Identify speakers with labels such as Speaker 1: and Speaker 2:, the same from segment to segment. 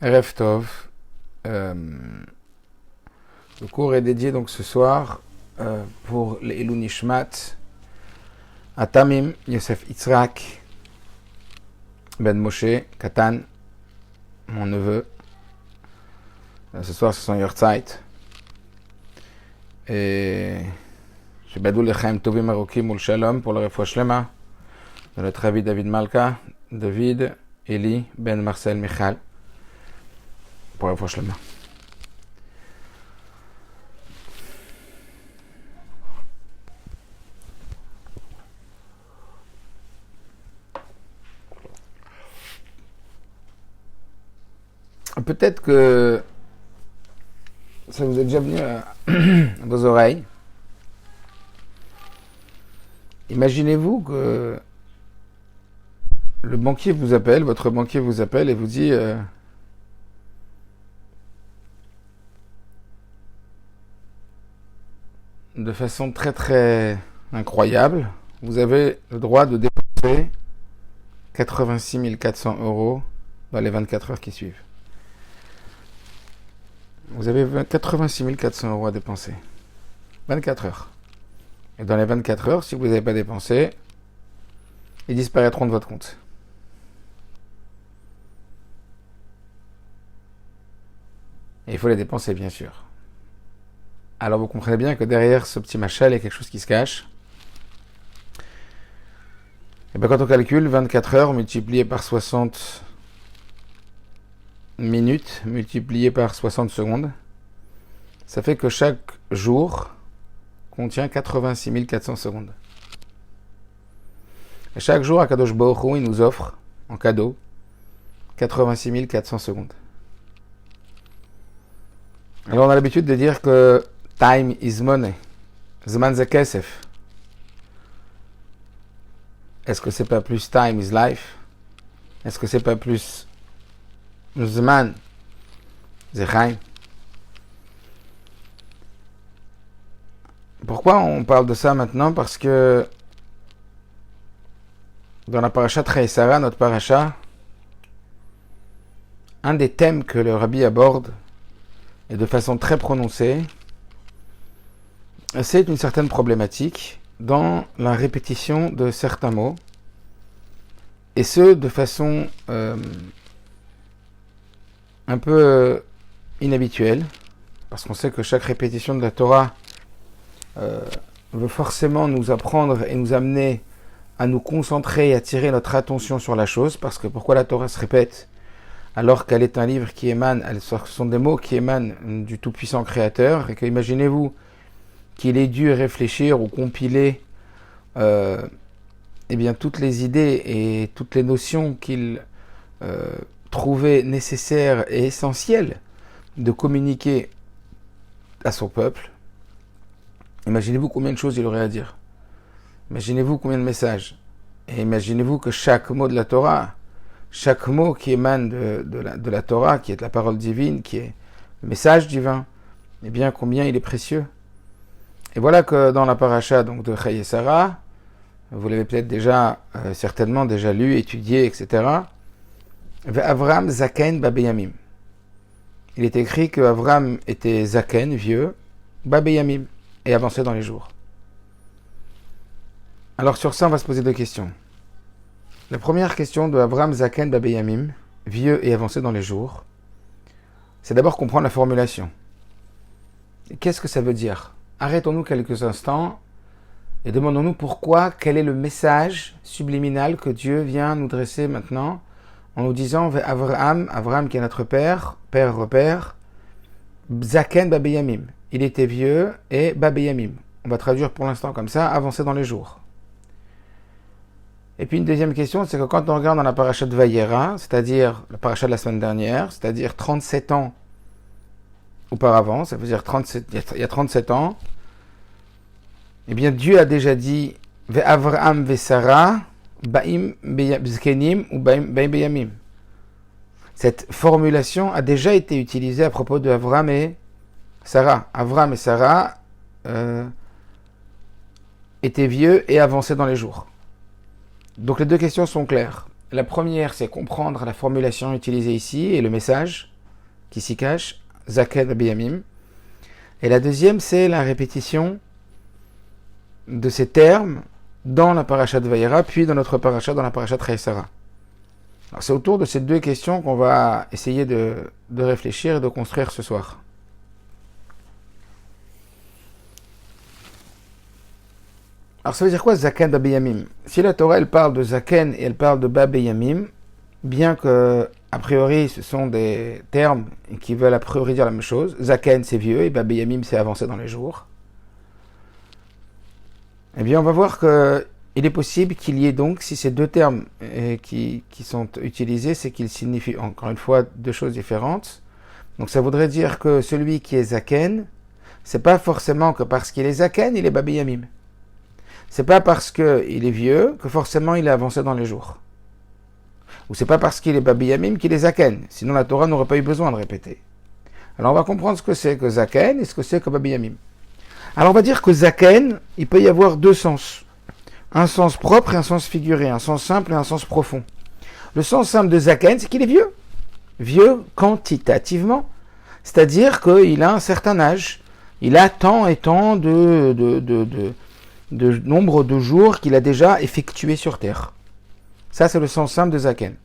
Speaker 1: Erev Tov. Le cours est dédié donc ce soir pour l'Elou Nishmat à Tamim Yosef Yitzhak Ben Moshe Katan, mon neveu. Ce soir c'est son Yortzeit. Et je badou lechaim tovim arokim ul shalom pour le refoua shlema de notre ami David Malka, David Eli Ben Marcel Michal pour le refoua shlema. Peut-être que ça vous est déjà venu à vos oreilles. Imaginez-vous que le banquier vous appelle, votre banquier vous appelle et vous dit de façon très très incroyable, vous avez le droit de dépenser 86 400 € dans les 24 heures qui suivent. Vous avez 86 400 € à dépenser. 24 heures. Et dans les 24 heures, si vous n'avez pas dépensé, ils disparaîtront de votre compte. Et il faut les dépenser, bien sûr. Alors vous comprenez bien que derrière ce petit machal, il y a quelque chose qui se cache. Et bien quand on calcule 24 heures multiplié par 60 minutes multiplié par 60 secondes, ça fait que chaque jour contient 86 400 secondes. Et chaque jour, Akadosh Baruch Hu, il nous offre en cadeau 86 400 secondes. Alors on a l'habitude de dire que time is money, zman ze kesef. Est-ce que c'est pas plus time is life? Est-ce que c'est pas plus Zman, Zechaim? Pourquoi on parle de ça maintenant? Parce que dans la paracha Chayei Sarah, notre paracha, un des thèmes que le rabbi aborde, et de façon très prononcée, c'est une certaine problématique dans la répétition de certains mots, et ce, de façon un peu inhabituel, parce qu'on sait que chaque répétition de la Torah veut forcément nous apprendre et nous amener à nous concentrer et attirer notre attention sur la chose, parce que pourquoi la Torah se répète alors qu'elle est un livre qui émane, ce sont des mots qui émanent du Tout-Puissant Créateur, et que imaginez-vous qu'il ait dû réfléchir ou compiler toutes les idées et toutes les notions qu'il trouvé nécessaire et essentiel de communiquer à son peuple. Imaginez-vous combien de choses il aurait à dire. Imaginez-vous combien de messages. Et imaginez-vous que chaque mot de la Torah, chaque mot qui émane de la Torah, qui est la parole divine, qui est le message divin, eh bien combien il est précieux. Et voilà que dans la paracha donc, de Chayei Sarah, vous l'avez peut-être déjà, certainement déjà lu, étudié, etc., Avram Zaken Babeyamim. Il est écrit que Avram était Zaken, vieux, Babeyamim, et avançait dans les jours. Alors sur ça, on va se poser deux questions. La première question de Avram Zaken Babeyamim, vieux et avancé dans les jours, c'est d'abord comprendre la formulation. Et qu'est-ce que ça veut dire? Arrêtons-nous quelques instants et demandons-nous pourquoi, quel est le message subliminal que Dieu vient nous dresser maintenant en nous disant Avraham qui est notre père, repère, Zaken Babeyamim. Il était vieux et Babeyamim. On va traduire pour l'instant comme ça, avancer dans les jours. Et puis une deuxième question, c'est que quand on regarde dans la paracha de Vayera, c'est-à-dire la paracha de la semaine dernière, c'est-à-dire 37 ans auparavant, ça veut dire il y a 37 ans, eh bien Dieu a déjà dit Avraham ve Sarah Baim Zkenim ou Baim Beyamim. Cette formulation a déjà été utilisée à propos de Avram et Sarah. Avram et Sarah étaient vieux et avançaient dans les jours. Donc les deux questions sont claires. La première, c'est comprendre la formulation utilisée ici et le message. qui s'y cache, Zaken Rabbi Yamim. Et la deuxième, c'est la répétition de ces termes dans la paracha de Vayera, puis dans notre paracha, dans la paracha de Chaïsara. Alors c'est autour de ces deux questions qu'on va essayer de réfléchir et de construire ce soir. Alors ça veut dire quoi Zaken Babé Yamim? Si la Torah elle parle de Zaken et elle parle de Babé Yamim, bien que a priori ce sont des termes qui veulent a priori dire la même chose, Zaken c'est vieux et Babé Yamim c'est avancé dans les jours, eh bien on va voir que il est possible qu'il y ait donc, si ces deux termes qui sont utilisés, c'est qu'ils signifient encore une fois deux choses différentes. Donc ça voudrait dire que celui qui est Zaken, c'est pas forcément que parce qu'il est Zaken, il est Babé Yamim. C'est pas parce qu'il est vieux que forcément il est avancé dans les jours. Ou c'est pas parce qu'il est Babé Yamim qu'il est Zaken. Sinon la Torah n'aurait pas eu besoin de répéter. Alors on va comprendre ce que c'est que Zaken et ce que c'est que Babé Yamim. Alors on va dire que Zaken, il peut y avoir deux sens. Un sens propre et un sens figuré, un sens simple et un sens profond. Le sens simple de Zaken, c'est qu'il est vieux. Vieux quantitativement. C'est-à-dire qu'il a un certain âge. Il a tant et tant de nombre de jours qu'il a déjà effectué sur Terre. Ça, c'est le sens simple de Zaken.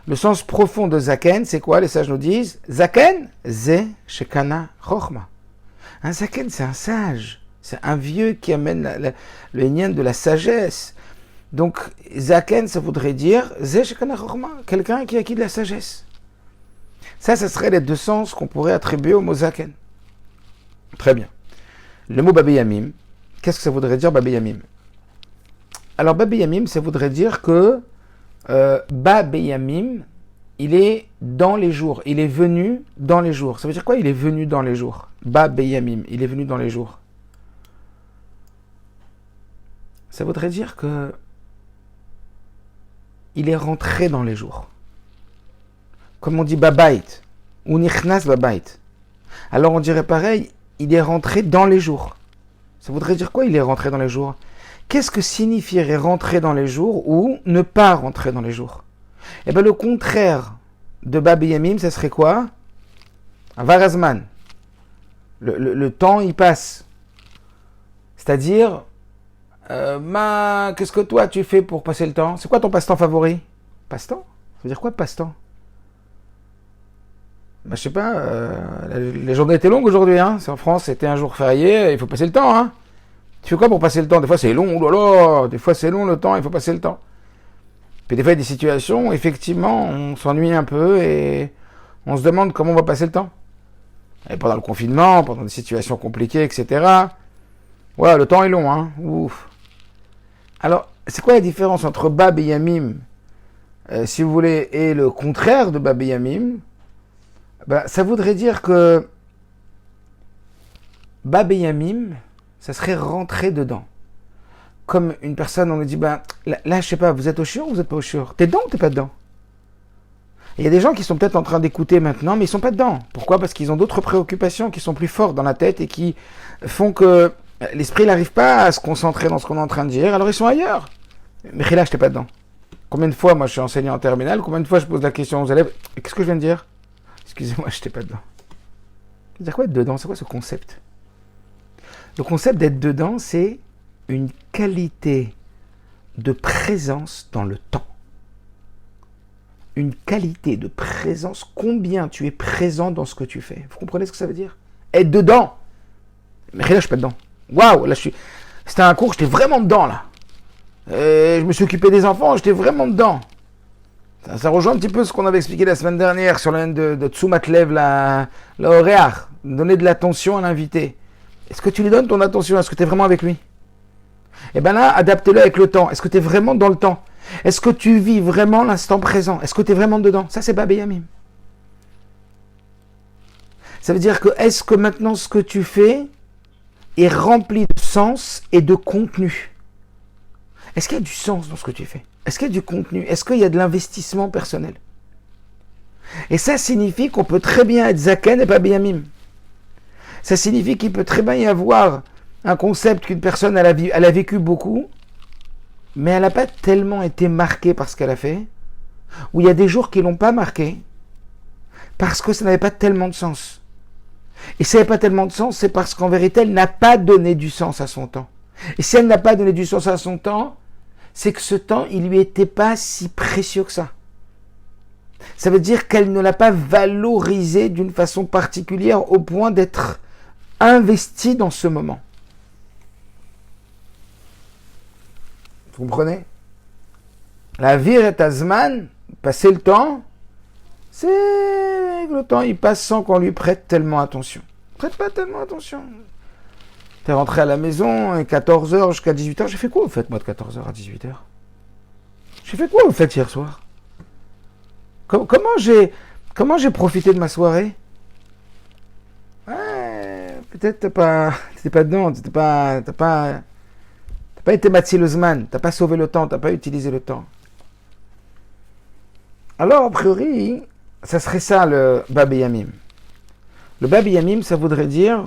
Speaker 1: Le sens profond de Zaken, c'est quoi? Les sages nous disent, Zaken, ze shekana chochma. Un Zaken, c'est un sage. C'est un vieux qui amène le lien de la sagesse. Donc, Zaken, ça voudrait dire, ze shekana chochma, quelqu'un qui a acquis de la sagesse. Ça serait les deux sens qu'on pourrait attribuer au mot Zaken. Très bien. Le mot Babé Yamim, qu'est-ce que ça voudrait dire Babé Yamim? Alors Babé Yamim, ça voudrait dire que Babé Yamim, il est dans les jours, il est venu dans les jours. Ça veut dire quoi? Il est venu dans les jours. Babé Yamim, il est venu dans les jours. Ça voudrait dire que il est rentré dans les jours. Comme on dit Babait, ou Nichnas Babait. Alors on dirait pareil, il est rentré dans les jours. Ça voudrait dire quoi, il est rentré dans les jours? Qu'est-ce que signifierait rentrer dans les jours ou ne pas rentrer dans les jours? Eh bien, le contraire de Babé Yamim, ça serait quoi? Un Varazman. Le temps, il passe. C'est-à-dire, qu'est-ce que toi, tu fais pour passer le temps? C'est quoi ton passe-temps favori? Passe-temps? Ça veut dire quoi, passe-temps? Je sais pas, les journées étaient longues aujourd'hui, hein. En France, c'était un jour férié, il faut passer le temps, hein. Tu fais quoi pour passer le temps? Des fois c'est long, oh là là, des fois c'est long le temps, il faut passer le temps. Puis des fois il y a des situations où effectivement on s'ennuie un peu et on se demande comment on va passer le temps. Et pendant le confinement, pendant des situations compliquées, etc. Voilà, le temps est long, hein. Ouf. Alors, c'est quoi la différence entre Babé Yamim, si vous voulez, et le contraire de Babé Yamim? Ça voudrait dire que Babé Yamim, ça serait rentrer dedans. Comme une personne, on lui dit, là, je sais pas, vous êtes au shiur ou vous êtes pas au shiur? T'es dedans ou t'es pas dedans? Il y a des gens qui sont peut-être en train d'écouter maintenant, mais ils sont pas dedans. Pourquoi? Parce qu'ils ont d'autres préoccupations qui sont plus fortes dans la tête et qui font que l'esprit n'arrive pas à se concentrer dans ce qu'on est en train de dire, alors ils sont ailleurs. Mais là, je n'étais pas dedans. Combien de fois, moi je suis enseignant en terminale, combien de fois je pose la question aux élèves, qu'est-ce que je viens de dire? Excusez-moi, je n'étais pas dedans. C'est quoi être dedans? C'est quoi ce concept? Le concept d'être dedans, c'est une qualité de présence dans le temps. Une qualité de présence, combien tu es présent dans ce que tu fais. Vous comprenez ce que ça veut dire? Être dedans. Mais là, je suis pas dedans. Waouh, là, c'était un cours, j'étais vraiment dedans, là. Je me suis occupé des enfants, j'étais vraiment dedans. Ça rejoint un petit peu ce qu'on avait expliqué la semaine dernière sur la de Tsumat Lev, la Oréar. Donner de l'attention à l'invité. Est-ce que tu lui donnes ton attention? Est-ce que tu es vraiment avec lui? Et bien là, adapte-le avec le temps. Est-ce que tu es vraiment dans le temps? Est-ce que tu vis vraiment l'instant présent? Est-ce que tu es vraiment dedans? Ça, c'est Babé Yamim. Ça veut dire que est-ce que maintenant ce que tu fais est rempli de sens et de contenu? Est-ce qu'il y a du sens dans ce que tu fais? Est-ce qu'il y a du contenu? Est-ce qu'il y a de l'investissement personnel? Et ça signifie qu'on peut très bien être Zaken et Babé Yamim. Ça signifie qu'il peut très bien y avoir un concept qu'une personne elle a vécu beaucoup, mais elle n'a pas tellement été marquée par ce qu'elle a fait, ou il y a des jours qui ne l'ont pas marquée, parce que ça n'avait pas tellement de sens. Et ça n'avait pas tellement de sens, c'est parce qu'en vérité, elle n'a pas donné du sens à son temps. Et si elle n'a pas donné du sens à son temps, c'est que ce temps, il lui était pas si précieux que ça. Ça veut dire qu'elle ne l'a pas valorisé d'une façon particulière au point d'être investie dans ce moment. Vous comprenez? La vie est Azman, passer le temps, c'est que le temps il passe sans qu'on lui prête tellement attention. Prête pas tellement attention. T'es rentré à la maison, 14h jusqu'à 18h. J'ai fait quoi au fait, moi, de 14h à 18h? J'ai fait quoi au fait hier soir? Comment j'ai profité de ma soirée? Ouais, peut-être t'étais pas dedans, t'as pas été Matzilosman, t'as pas sauvé le temps, t'as pas utilisé le temps. Alors, a priori, ça serait ça le Babi Yamim. Le Babi Yamim, ça voudrait dire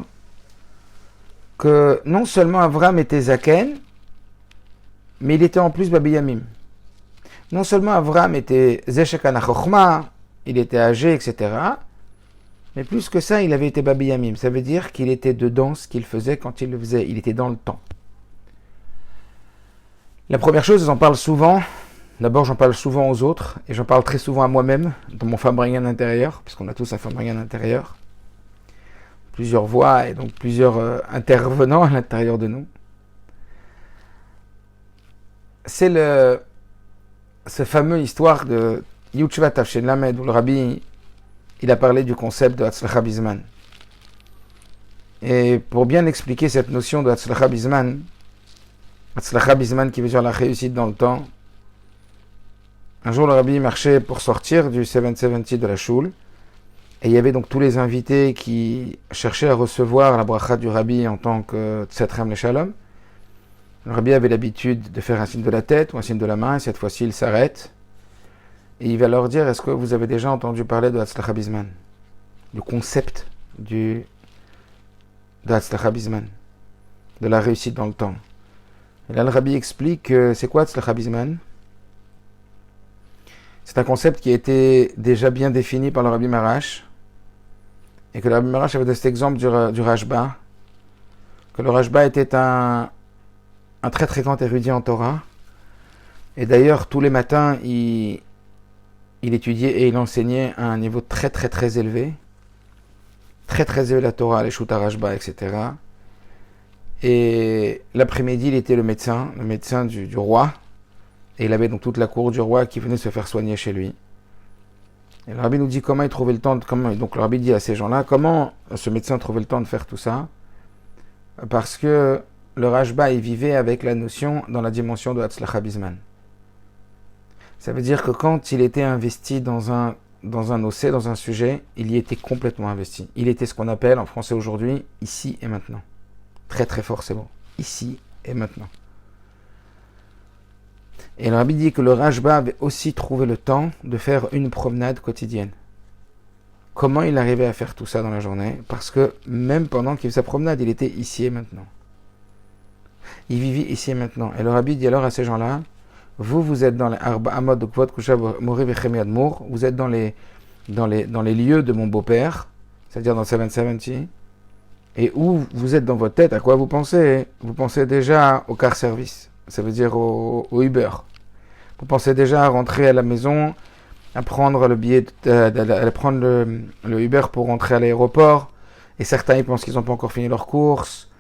Speaker 1: que non seulement Avram était Zaken, mais il était en plus Babi Yamim. Non seulement Avram était Zeshekana Chochma, il était âgé, etc. Mais plus que ça, il avait été Babi Yamim. Ça veut dire qu'il était dedans ce qu'il faisait quand il le faisait. Il était dans le temps. La première chose, j'en parle souvent. D'abord, j'en parle souvent aux autres. Et j'en parle très souvent à moi-même, dans mon Fabringen intérieur, puisqu'on a tous un Fabringen intérieur. Plusieurs voix et donc plusieurs intervenants à l'intérieur de nous. C'est cette fameuse histoire de Yutshvat Tafshin Lamed, où le Rabbi il a parlé du concept de Hatzlacha Bizman. Et pour bien expliquer cette notion de Hatzlacha Bizman qui veut dire la réussite dans le temps, un jour le Rabbi marchait pour sortir du 770 de la Shul, et il y avait donc tous les invités qui cherchaient à recevoir la bracha du Rabbi en tant que Tsetrem le Shalom. Le Rabbi avait l'habitude de faire un signe de la tête ou un signe de la main, et cette fois-ci il s'arrête. Et il va leur dire, est-ce que vous avez déjà entendu parler de Hatzlacha Bizman? Du concept de Hatzlacha Bizman, de la réussite dans le temps. Et là le Rabbi explique, c'est quoi Hatzlacha Bizman? C'est un concept qui a été déjà bien défini par le Rabbi Marash, et que le Rabbi Marash avait donné cet exemple du Rashba, que le Rashba était un très très grand érudit en Torah, et d'ailleurs tous les matins il étudiait et il enseignait à un niveau très très très élevé, la Torah, les Shuta Rashba, etc. Et l'après-midi il était le médecin du roi, et il avait donc toute la cour du roi qui venait se faire soigner chez lui. Et le Rabbi nous dit comment il trouvait le temps, donc le Rabbi dit à ces gens-là, comment ce médecin trouvait le temps de faire tout ça? Parce que le Rashba, il vivait avec la notion dans la dimension de Hatzlacha Bizman. Ça veut dire que quand il était investi dans un dossier, dans un sujet, il y était complètement investi. Il était ce qu'on appelle en français aujourd'hui, ici et maintenant. Très très fort, c'est bon. Ici et maintenant. Et le Rabbi dit que le Rashba avait aussi trouvé le temps de faire une promenade quotidienne. Comment il arrivait à faire tout ça dans la journée? Parce que même pendant qu'il faisait sa promenade, il était ici et maintenant. Il vivait ici et maintenant. Et le Rabbi dit alors à ces gens-là, vous êtes dans les Amod Ukvot Kusha Mori Vechemi Admour, vous êtes dans les lieux de mon beau-père, c'est-à-dire dans le 770, et où vous êtes dans votre tête, à quoi vous pensez? Vous pensez déjà au car service, ça veut dire au Uber. Vous pensez déjà à rentrer à la maison, à prendre le billet, à prendre le Uber pour rentrer à l'aéroport, et certains ils pensent qu'ils n'ont pas encore fini leur course,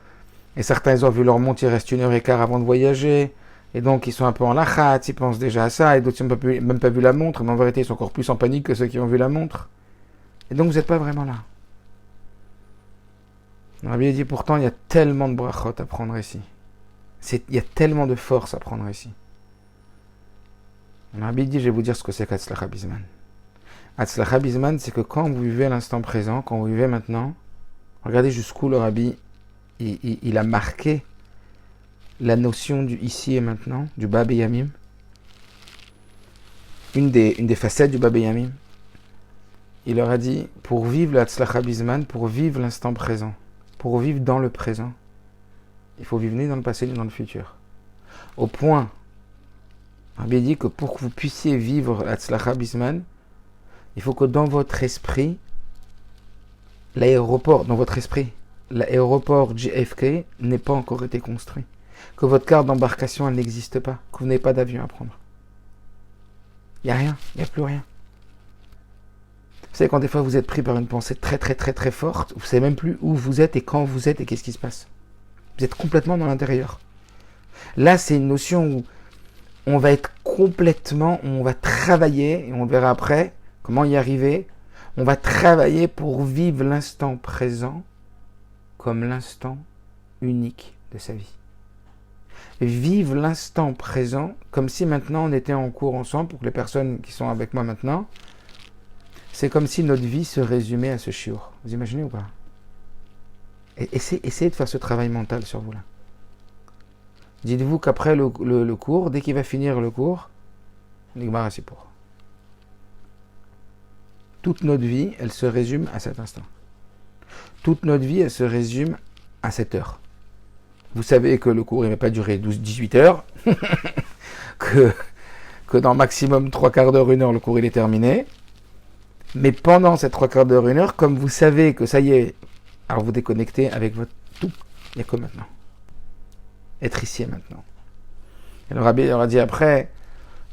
Speaker 1: et certains ils ont vu leur montre, il reste 1h15 avant de voyager, et donc ils sont un peu en lachat, ils pensent déjà à ça, et d'autres ils n'ont même pas vu la montre, mais en vérité ils sont encore plus en panique que ceux qui ont vu la montre. Et donc vous n'êtes pas vraiment là. Le Rabbi dit pourtant il y a tellement de brachot à prendre ici. Il y a tellement de force à prendre ici. Le Rabbi dit, je vais vous dire ce que c'est qu'Hatzlacha Bizman. Hatzlacha Bizman, c'est que quand vous vivez l'instant présent, quand vous vivez maintenant, regardez jusqu'où le Rabbi il a marqué la notion du ici et maintenant, du Babi Yamim. Une des facettes du Babi Yamim. Il leur a dit, pour vivre le Hatzlacha Bizman, pour vivre l'instant présent, pour vivre dans le présent, il faut vivre ni dans le passé ni dans le futur. Au point, Rabbi dit que pour que vous puissiez vivre Hatzlacha Bizman, il faut que dans votre esprit, l'aéroport, dans votre esprit, l'aéroport JFK n'est pas encore été construit. Que votre carte d'embarcation, elle n'existe pas. Que vous n'avez pas d'avion à prendre. Il n'y a rien, il n'y a plus rien. Vous savez, quand des fois vous êtes pris par une pensée très très très très forte, vous ne savez même plus où vous êtes et quand vous êtes et qu'est-ce qui se passe. Vous êtes complètement dans l'intérieur. Là, c'est une notion où on va être complètement, on va travailler, et on le verra après, comment y arriver. On va travailler pour vivre l'instant présent comme l'instant unique de sa vie. Vivre l'instant présent comme si maintenant on était en cours ensemble, pour que les personnes qui sont avec moi maintenant, c'est comme si notre vie se résumait à ce shiur. Vous imaginez ou pas? Essayez de faire ce travail mental sur vous là. Dites-vous qu'après le cours, dès qu'il va finir le cours, l'Igmar c'est pour. Toute notre vie, elle se résume à cet instant. Toute notre vie, elle se résume à cette heure. Vous savez que le cours ne va pas durer 18 heures, que dans maximum 3 quarts d'heure, 1 heure, le cours il est terminé. Mais pendant ces 3 quarts d'heure, 1 heure, comme vous savez que ça y est, alors vous déconnectez avec votre tout, il n'y a que maintenant. Être ici et maintenant. Et le Rabbi leur a dit après,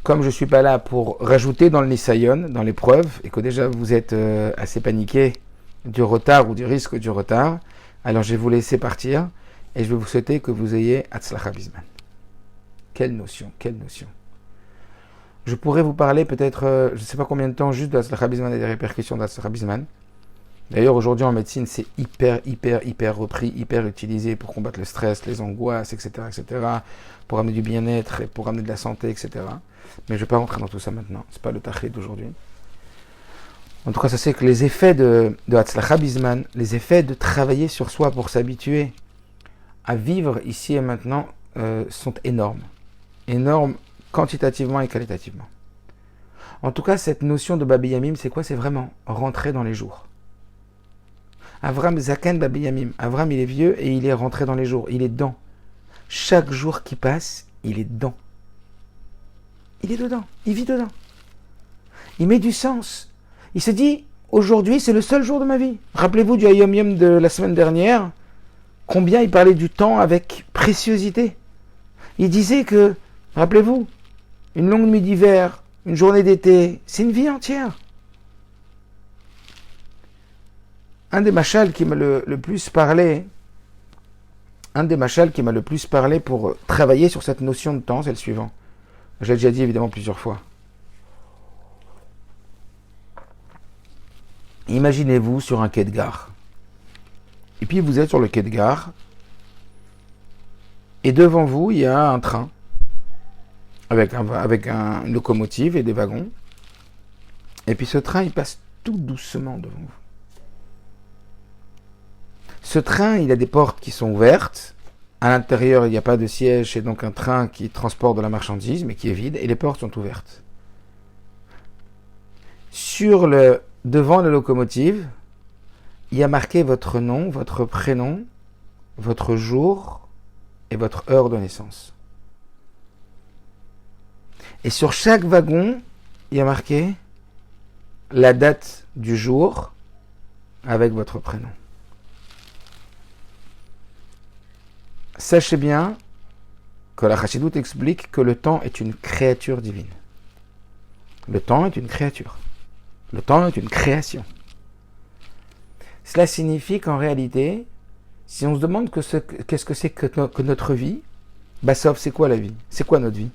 Speaker 1: comme je ne suis pas là pour rajouter dans le Nisayon, dans l'épreuve, et que déjà vous êtes assez paniqué du retard ou du risque du retard, alors je vais vous laisser partir et je vais vous souhaiter que vous ayez Hatzlacha Bizman. Quelle notion, quelle notion. Je pourrais vous parler peut-être, je ne sais pas combien de temps, juste de Hatzlacha Bizman et des répercussions d'Hatzlacha Bizman. D'ailleurs, aujourd'hui en médecine, c'est hyper repris, hyper utilisé pour combattre le stress, les angoisses, etc., pour amener du bien-être et pour amener de la santé, etc. Mais je ne vais pas rentrer dans tout ça maintenant. Ce n'est pas le tachlit d'aujourd'hui. En tout cas, ça c'est que les effets de Hatzlacha Bizman, les effets de travailler sur soi pour s'habituer à vivre ici et maintenant sont énormes. Énormes quantitativement et qualitativement. En tout cas, cette notion de Babi Yamim, c'est quoi? C'est vraiment rentrer dans les jours. Avram Zaken Babi Yamim. Avram, il est vieux et il est rentré dans les jours. Il est dedans. Chaque jour qui passe, il est dedans. Il est dedans. Il vit dedans. Il met du sens. Il se dit, aujourd'hui, c'est le seul jour de ma vie. Rappelez-vous du Hayom Yom de la semaine dernière, combien il parlait du temps avec préciosité. Il disait que, rappelez-vous, une longue nuit d'hiver, une journée d'été, c'est une vie entière. Un des machals qui m'a le plus parlé pour travailler sur cette notion de temps, c'est le suivant. J'ai déjà dit évidemment plusieurs fois. Imaginez-vous sur un quai de gare. Et puis vous êtes sur le quai de gare. Et devant vous, il y a un train. Avec une locomotive et des wagons. Et puis ce train, il passe tout doucement devant vous. Ce train, il a des portes qui sont ouvertes. À l'intérieur, il n'y a pas de siège. C'est donc un train qui transporte de la marchandise, mais qui est vide. Et les portes sont ouvertes. Devant la locomotive, il y a marqué votre nom, votre prénom, votre jour et votre heure de naissance. Et sur chaque wagon, il y a marqué la date du jour avec votre prénom. Sachez bien que la Chassidoute explique que le temps est une créature divine. Le temps est une créature. Le temps est une création. Cela signifie qu'en réalité, si on se demande qu'est-ce que c'est que notre vie, sauf c'est quoi la vie? C'est quoi notre vie?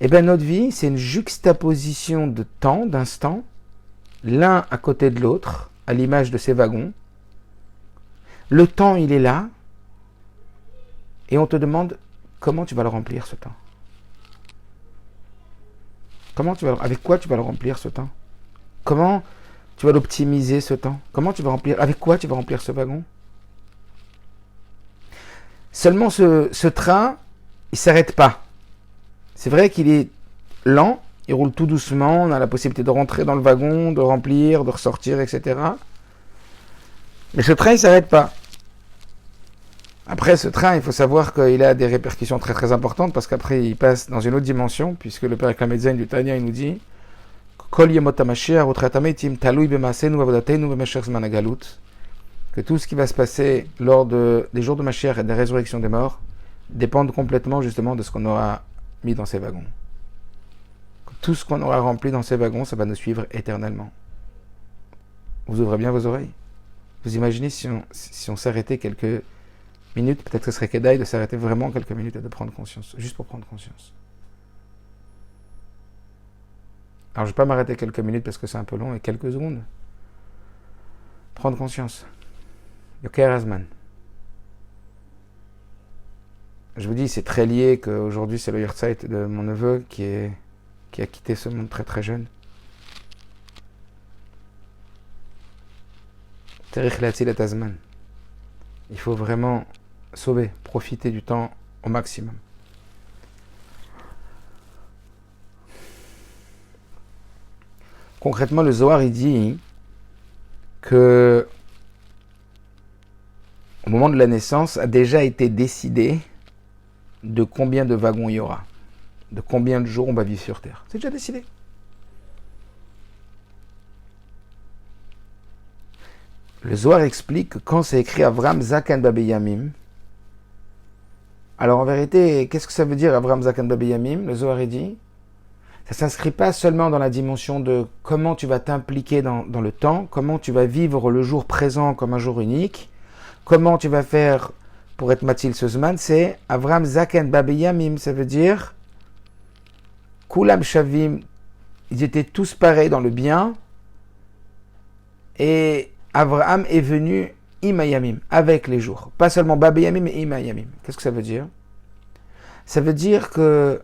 Speaker 1: Eh bien notre vie, c'est une juxtaposition de temps, d'instants, l'un à côté de l'autre, à l'image de ces wagons. Le temps, il est là, et on te demande comment tu vas le remplir ce temps. Avec quoi tu vas le remplir ce temps? Comment tu vas l'optimiser ce temps? Avec quoi tu vas remplir ce wagon? Seulement ce train, il ne s'arrête pas. C'est vrai qu'il est lent, il roule tout doucement, on a la possibilité de rentrer dans le wagon, de remplir, de ressortir, etc. Mais ce train, il ne s'arrête pas. Après, ce train, il faut savoir qu'il a des répercussions très très importantes parce qu'après, il passe dans une autre dimension, puisque le Père Klametzen du Tanya, il nous dit que que tout ce qui va se passer lors des jours de Mashiach et de la résurrection des morts dépend complètement justement de ce qu'on aura mis dans ces wagons. Tout ce qu'on aura rempli dans ces wagons, ça va nous suivre éternellement. Vous ouvrez bien vos oreilles. Vous imaginez si on s'arrêtait quelques minutes, peut-être que ce serait Kedaï de s'arrêter vraiment quelques minutes et de prendre conscience, juste pour prendre conscience. Alors je ne vais pas m'arrêter quelques minutes parce que c'est un peu long, et quelques secondes. Prendre conscience. Yoker Azman. Je vous dis, c'est très lié qu'aujourd'hui c'est le Yahrzeit de mon neveu qui a quitté ce monde très très jeune. Terich Latzilat Azman. Il faut vraiment sauver, profiter du temps au maximum. Concrètement, le Zohar, il dit que au moment de la naissance, a déjà été décidé de combien de wagons il y aura, de combien de jours on va vivre sur Terre. C'est déjà décidé. Le Zohar explique que quand c'est écrit Avram Zakan Babeyamim, alors en vérité, qu'est-ce que ça veut dire Avram Zakan Babeyamim? Le Zohar dit, ça ne s'inscrit pas seulement dans la dimension de comment tu vas t'impliquer dans le temps, comment tu vas vivre le jour présent comme un jour unique, comment tu vas faire pour être Matil Sezman, c'est Avram Zaken Babeyamim, ça veut dire Kulam Shavim, ils étaient tous pareils dans le bien, et Avraham est venu Imayamim, avec les jours. Pas seulement Babeyamim, mais Imayamim. Qu'est-ce que ça veut dire? Ça veut dire que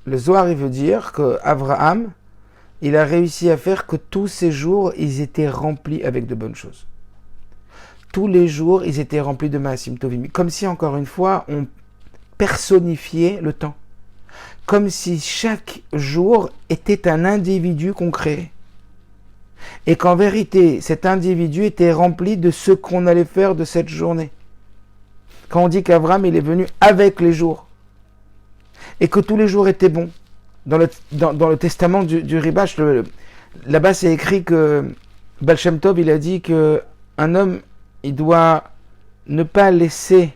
Speaker 1: le Zohar, il veut dire que Avraham, il a réussi à faire que tous ces jours, ils étaient remplis avec de bonnes choses. Tous les jours, ils étaient remplis de Maasim Tovim. Comme si, encore une fois, on personnifiait le temps. Comme si chaque jour était un individu concret. Et qu'en vérité, cet individu était rempli de ce qu'on allait faire de cette journée. Quand on dit qu'Avraham, il est venu avec les jours. Et que tous les jours étaient bons. Dans le testament du Ribash, là-bas c'est écrit que Baal Shem Tov, il a dit qu'un homme, il doit ne pas laisser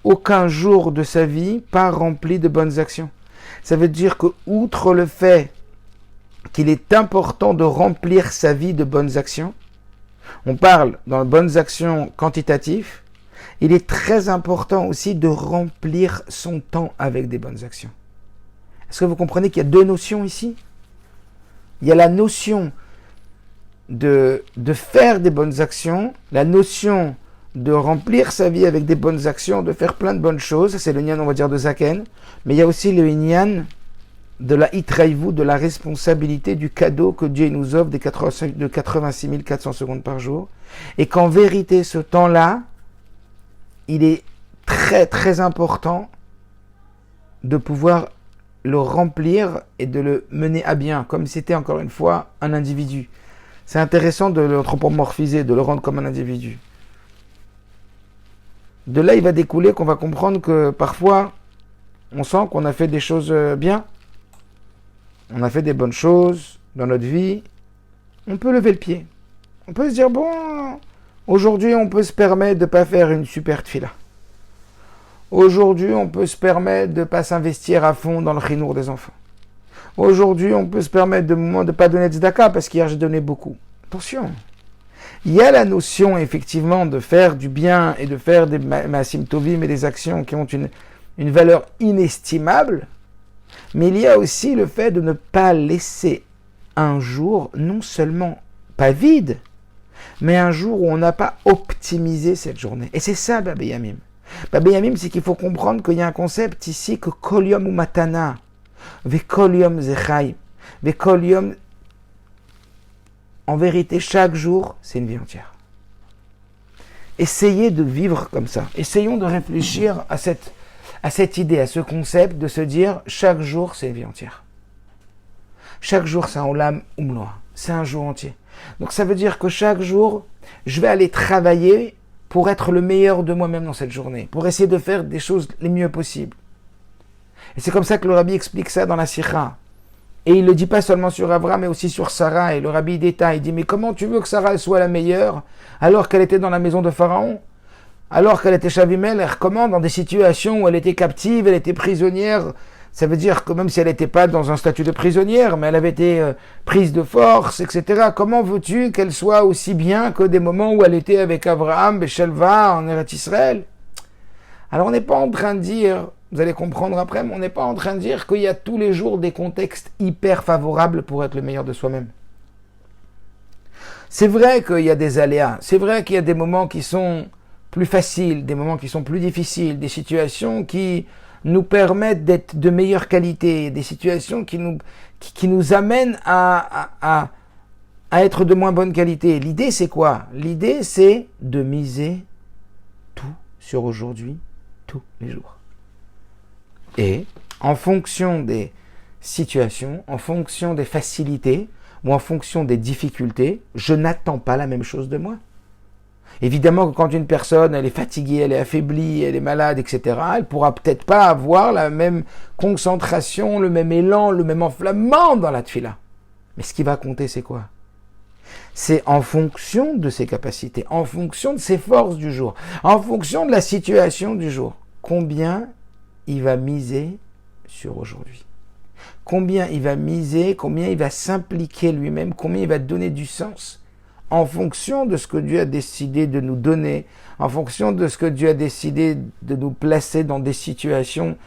Speaker 1: aucun jour de sa vie pas rempli de bonnes actions. Ça veut dire que, outre le fait qu'il est important de remplir sa vie de bonnes actions, on parle dans les bonnes actions quantitatives, il est très important aussi de remplir son temps avec des bonnes actions. Est-ce que vous comprenez qu'il y a deux notions ici? Il y a la notion de faire des bonnes actions, la notion de remplir sa vie avec des bonnes actions, de faire plein de bonnes choses, c'est le nian, on va dire, de Zaken, mais il y a aussi le nian de la hitraïvou, de la responsabilité du cadeau que Dieu nous offre de 86 400 secondes par jour, et qu'en vérité, ce temps-là, il est très très important de pouvoir le remplir et de le mener à bien, comme si c'était encore une fois un individu. C'est intéressant de l'anthropomorphiser, de le rendre comme un individu. De là, il va découler qu'on va comprendre que parfois, on sent qu'on a fait des choses bien. On a fait des bonnes choses dans notre vie. On peut lever le pied. On peut se dire, bon, aujourd'hui, on peut se permettre de ne pas faire une super tfila. Aujourd'hui, on peut se permettre de ne pas s'investir à fond dans le chinour des enfants. Aujourd'hui, on peut se permettre de ne pas donner de tzedaka parce qu'hier, j'ai donné beaucoup. Attention. Il y a la notion, effectivement, de faire du bien et de faire des maasim tovim et des actions qui ont une valeur inestimable. Mais il y a aussi le fait de ne pas laisser un jour, non seulement pas vide, mais un jour où on n'a pas optimisé cette journée. Et c'est ça, Babé Yamim. Babé Yamim, c'est qu'il faut comprendre qu'il y a un concept ici que Kol Yom ou Matana, Ve Kol Yom Zechai, Ve Kol Yom, en vérité, chaque jour, c'est une vie entière. Essayez de vivre comme ça. Essayons de réfléchir à cette idée, à ce concept de se dire chaque jour, c'est une vie entière. Chaque jour, c'est un olam umloa. C'est un jour entier. Donc ça veut dire que chaque jour, je vais aller travailler pour être le meilleur de moi-même dans cette journée, pour essayer de faire des choses les mieux possibles. Et c'est comme ça que le Rabbi explique ça dans la Sikha. Et il ne le dit pas seulement sur Abraham, mais aussi sur Sarah. Et le rabbi détaille, il dit, mais comment tu veux que Sarah soit la meilleure alors qu'elle était dans la maison de Pharaon? Alors qu'elle était Chavimel, comment dans des situations où elle était captive, elle était prisonnière? Ça veut dire que même si elle n'était pas dans un statut de prisonnière, mais elle avait été prise de force, etc. Comment veux-tu qu'elle soit aussi bien que des moments où elle était avec Abraham, Beshelva, en Eretz Israël? Alors on n'est pas en train de dire, vous allez comprendre après, mais on n'est pas en train de dire qu'il y a tous les jours des contextes hyper favorables pour être le meilleur de soi-même. C'est vrai qu'il y a des aléas, c'est vrai qu'il y a des moments qui sont plus faciles, des moments qui sont plus difficiles, des situations qui nous permettent d'être de meilleure qualité, des situations qui nous amènent à être de moins bonne qualité. L'idée c'est quoi? L'idée c'est de miser tout sur aujourd'hui, tous les jours. Et en fonction des situations, en fonction des facilités ou en fonction des difficultés, je n'attends pas la même chose de moi. Évidemment que quand une personne elle est fatiguée, elle est affaiblie, elle est malade, etc., elle pourra peut-être pas avoir la même concentration, le même élan, le même enflammement dans la tfila. Mais ce qui va compter, c'est quoi? C'est en fonction de ses capacités, en fonction de ses forces du jour, en fonction de la situation du jour. Combien il va miser sur aujourd'hui? Combien il va miser, combien il va s'impliquer lui-même, combien il va donner du sens en fonction de ce que Dieu a décidé de nous donner, en fonction de ce que Dieu a décidé de nous placer dans des situations.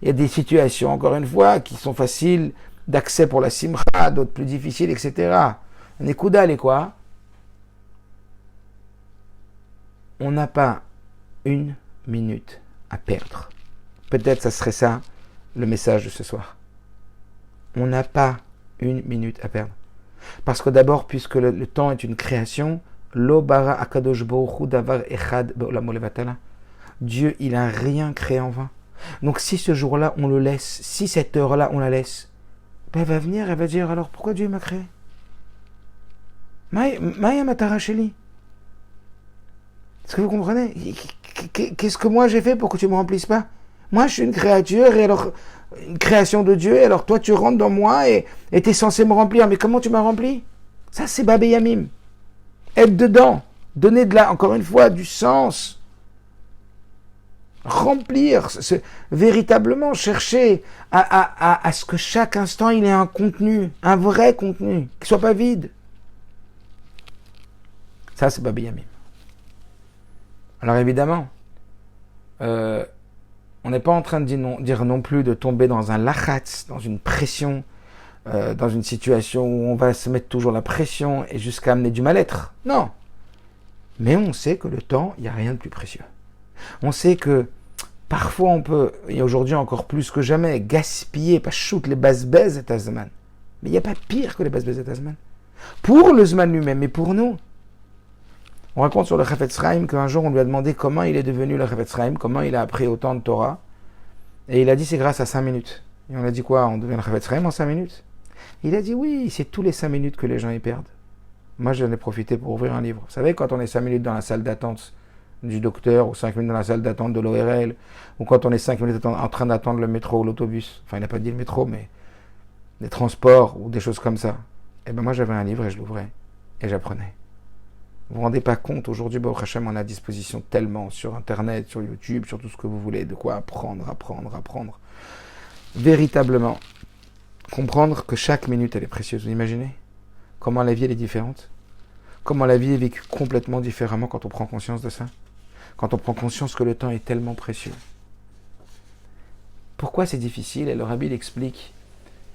Speaker 1: Il y a des situations, encore une fois, qui sont faciles d'accès pour la simcha, d'autres plus difficiles, etc. Nekuda, est quoi? On n'a pas une minute à perdre. Peut-être ça serait ça le message de ce soir. On n'a pas une minute à perdre. Parce que d'abord, puisque le temps est une création, Lo bara akadosh baruch hu davar echad be'olamo levatala. Dieu, il n'a rien créé en vain. Donc si ce jour-là, on le laisse, si cette heure-là, on la laisse, ben elle va venir, elle va dire, alors pourquoi Dieu m'a créé? Maya matara sheli. Est-ce que vous comprenez? Qu'est-ce que moi j'ai fait pour que tu ne me remplisses pas? Moi, je suis une créature, et alors, une création de Dieu, et alors toi, tu rentres dans moi, et tu es censé me remplir. Mais comment tu m'as rempli? Ça, c'est Babé Yamim. Être dedans, donner encore une fois, du sens. Remplir, véritablement chercher à ce que chaque instant, il ait un contenu, un vrai contenu, qu'il ne soit pas vide. Ça, c'est Babé Yamim. Alors évidemment, on n'est pas en train de dire non plus de tomber dans un lachatz, dans une pression, dans une situation où on va se mettre toujours la pression et jusqu'à amener du mal-être. Non. Mais on sait que le temps, il n'y a rien de plus précieux. On sait que parfois on peut, et aujourd'hui encore plus que jamais, gaspiller, pas shoot les basbez et Azman. Mais il n'y a pas pire que les basbez et Azman. Pour le Zman lui-même et pour nous. On raconte sur le Chafetz Chaim qu'un jour on lui a demandé comment il est devenu le Chafetz Chaim, comment il a appris autant de Torah. Et il a dit c'est grâce à 5 minutes. Et on a dit quoi? On devient le Chafetz Chaim en 5 minutes? Il a dit oui, c'est tous les 5 minutes que les gens y perdent. Moi j'en ai profité pour ouvrir un livre. Vous savez, quand on est 5 minutes dans la salle d'attente du docteur, ou 5 minutes dans la salle d'attente de l'ORL, ou quand on est 5 minutes en train d'attendre le métro ou l'autobus, enfin il n'a pas dit le métro, mais les transports ou des choses comme ça. Et ben moi j'avais un livre et je l'ouvrais et j'apprenais. Vous ne vous rendez pas compte, aujourd'hui, Baruch Hashem, on a à disposition tellement sur Internet, sur YouTube, sur tout ce que vous voulez, de quoi apprendre. Véritablement, comprendre que chaque minute, elle est précieuse. Vous imaginez comment la vie, elle est différente? Comment la vie est vécue complètement différemment quand on prend conscience de ça? Quand on prend conscience que le temps est tellement précieux. Pourquoi c'est difficile? Et le Rabbi l'explique,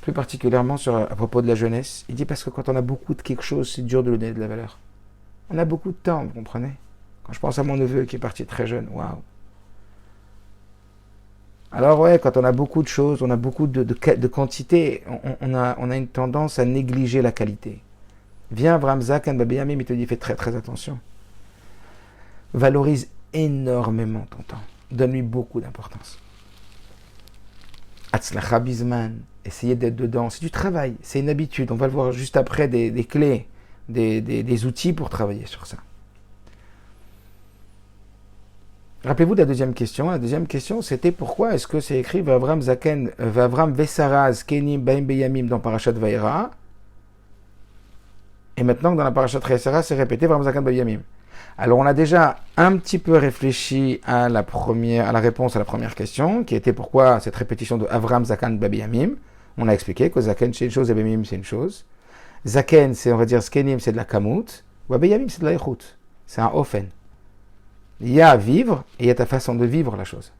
Speaker 1: plus particulièrement à propos de la jeunesse. Il dit parce que quand on a beaucoup de quelque chose, c'est dur de lui donner de la valeur. On a beaucoup de temps, vous comprenez? Quand je pense à mon neveu qui est parti très jeune, waouh! Alors ouais, quand on a beaucoup de choses, on a beaucoup de quantité, on a une tendance à négliger la qualité. Viens, Avraham Zakan, Babé Yamim, il te dit, fais très très attention. Valorise énormément ton temps. Donne-lui beaucoup d'importance. Atzlacha Bizman, essayez d'être dedans. C'est du travail, c'est une habitude. On va le voir juste après, des clés. Des outils pour travailler sur ça. Rappelez-vous de la deuxième question. La deuxième question, c'était pourquoi est-ce que c'est écrit Vavram Zaken, Vavram Vesaraz, Kenim, Baim Beyamim dans Parashat Vaïra, et maintenant dans la Parashat Chayesara, c'est répété Vavram Zaken Beyamim. Alors on a déjà un petit peu réfléchi à la réponse à la première question, qui était pourquoi cette répétition de Avram Zakan Beyamim. On a expliqué que Zaken c'est une chose et Beyamim c'est une chose. Zaken, c'est on va dire Skenim, c'est de la Kamut, ou Beyamim c'est de la Echut. C'est un Ofen. Il y a à vivre et il y a ta façon de vivre la chose.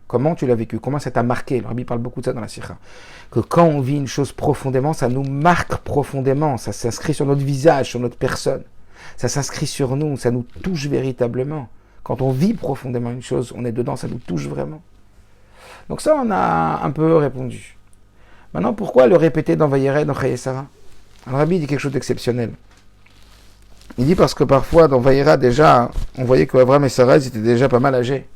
Speaker 1: Comment tu l'as vécu? Comment ça t'a marqué? Le Rabbi parle beaucoup de ça dans la Sikha. Que quand on vit une chose profondément, ça nous marque profondément. Ça s'inscrit sur notre visage, sur notre personne. Ça s'inscrit sur nous, ça nous touche véritablement. Quand on vit profondément une chose, on est dedans, ça nous touche vraiment. Donc ça, on a un peu répondu. Maintenant, pourquoi le répéter dans Vayera et dans Chayesara? Le Rabbi dit quelque chose d'exceptionnel. Il dit parce que parfois, dans Vayera, déjà, on voyait qu'Avram et Sarah, ils étaient déjà pas mal âgés.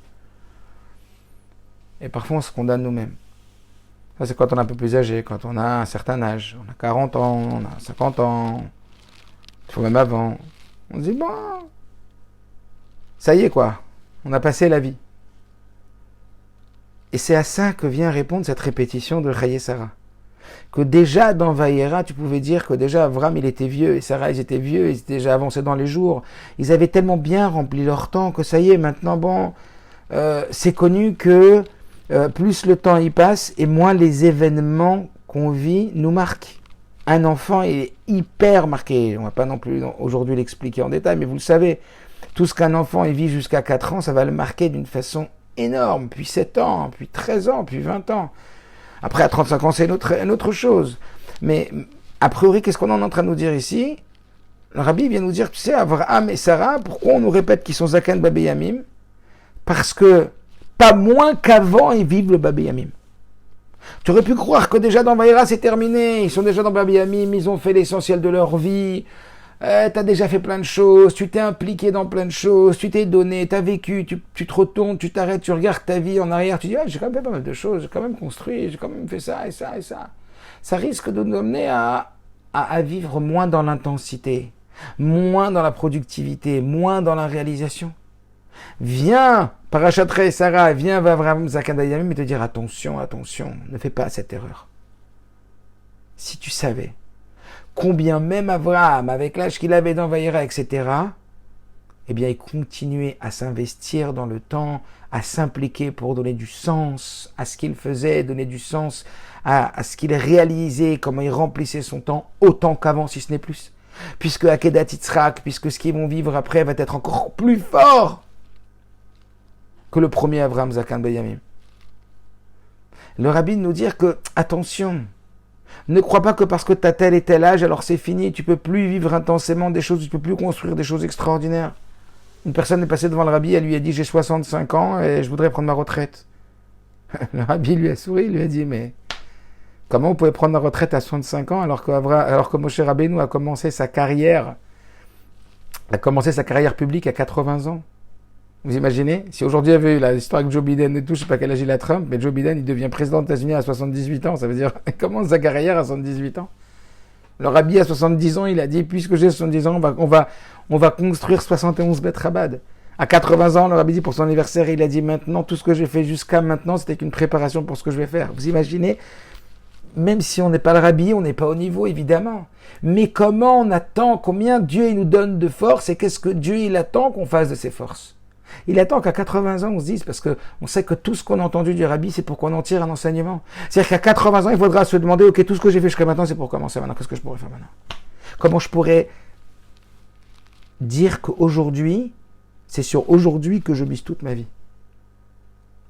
Speaker 1: Et parfois, on se condamne nous-mêmes. Ça, c'est quand on est un peu plus âgé, quand on a un certain âge. On a 40 ans, on a 50 ans, il faut même avant. On se dit, bon, ça y est quoi, on a passé la vie. Et c'est à ça que vient répondre cette répétition de Chayesara. Que déjà dans Vayera, tu pouvais dire que déjà Avram il était vieux et Sarah ils étaient vieux, ils étaient déjà avancés dans les jours. Ils avaient tellement bien rempli leur temps que ça y est, maintenant bon, c'est connu que plus le temps y passe et moins les événements qu'on vit nous marquent. Un enfant il est hyper marqué, on ne va pas non plus aujourd'hui l'expliquer en détail, mais vous le savez, tout ce qu'un enfant il vit jusqu'à 4 ans, ça va le marquer d'une façon énorme, puis 7 ans, puis 13 ans, puis 20 ans. Après, à 35 ans, c'est une autre chose. Mais, a priori, qu'est-ce qu'on est en train de nous dire ici? Le Rabbi vient nous dire, tu sais, Avraham et Sarah, pourquoi on nous répète qu'ils sont Zakan Babeyamim? Parce que, pas moins qu'avant, ils vivent le Babeyamim. Tu aurais pu croire que déjà dans Vayera, c'est terminé. Ils sont déjà dans Babeyamim, ils ont fait l'essentiel de leur vie. T'as déjà fait plein de choses, tu t'es impliqué dans plein de choses, tu t'es donné, t'as vécu, tu te retournes, tu t'arrêtes, tu regardes ta vie en arrière, tu dis j'ai quand même fait pas mal de choses, j'ai quand même construit, j'ai quand même fait ça et ça et ça. Ça risque de nous amener à vivre moins dans l'intensité, moins dans la productivité, moins dans la réalisation. Viens, Parashat Chayesara, viens Vavram Zakan Beyamim et te dire attention, ne fais pas cette erreur. Si tu savais combien même Avraham, avec l'âge qu'il avait dans Vayera, etc., eh bien, il continuait à s'investir dans le temps, à s'impliquer pour donner du sens à ce qu'il faisait, donner du sens à ce qu'il réalisait, comment il remplissait son temps, autant qu'avant, si ce n'est plus. Puisque Akedat Yitzhak, puisque ce qu'ils vont vivre après va être encore plus fort que le premier Avraham Zakan Beyamim. Le Rabbi nous dit que, attention, ne crois pas que parce que tu as tel et tel âge, alors c'est fini, tu ne peux plus vivre intensément des choses, tu ne peux plus construire des choses extraordinaires. Une personne est passée devant le Rabbi, elle lui a dit j'ai 65 ans et je voudrais prendre ma retraite. Le Rabbi lui a souri, il lui a dit mais comment vous pouvez prendre la retraite à 65 ans alors que Moshe Rabbeinu a commencé sa carrière publique à 80 ans? Vous imaginez? Si aujourd'hui il y avait eu l'histoire avec Joe Biden et tout, je ne sais pas quel âge il a Trump, mais Joe Biden il devient président des États-Unis à 78 ans, ça veut dire il commence sa carrière à 78 ans. Le Rabbi à 70 ans, il a dit puisque j'ai 70 ans, on va construire 71 Beth Chabad. À 80 ans, le Rabbi dit pour son anniversaire, il a dit maintenant tout ce que j'ai fait jusqu'à maintenant, c'était qu'une préparation pour ce que je vais faire. Vous imaginez? Même si on n'est pas le Rabbi, on n'est pas au niveau, évidemment. Mais comment on attend, combien Dieu il nous donne de force et qu'est-ce que Dieu il attend qu'on fasse de ses forces? Il attend qu'à 80 ans, on se dise, parce qu'on sait que tout ce qu'on a entendu du Rabbi, c'est pour qu'on en tire un enseignement. C'est-à-dire qu'à 80 ans, il faudra se demander, ok, tout ce que j'ai fait jusqu'à maintenant, c'est pour commencer maintenant. Qu'est-ce que je pourrais faire maintenant? Comment je pourrais dire qu'aujourd'hui, c'est sur aujourd'hui que je mise toute ma vie?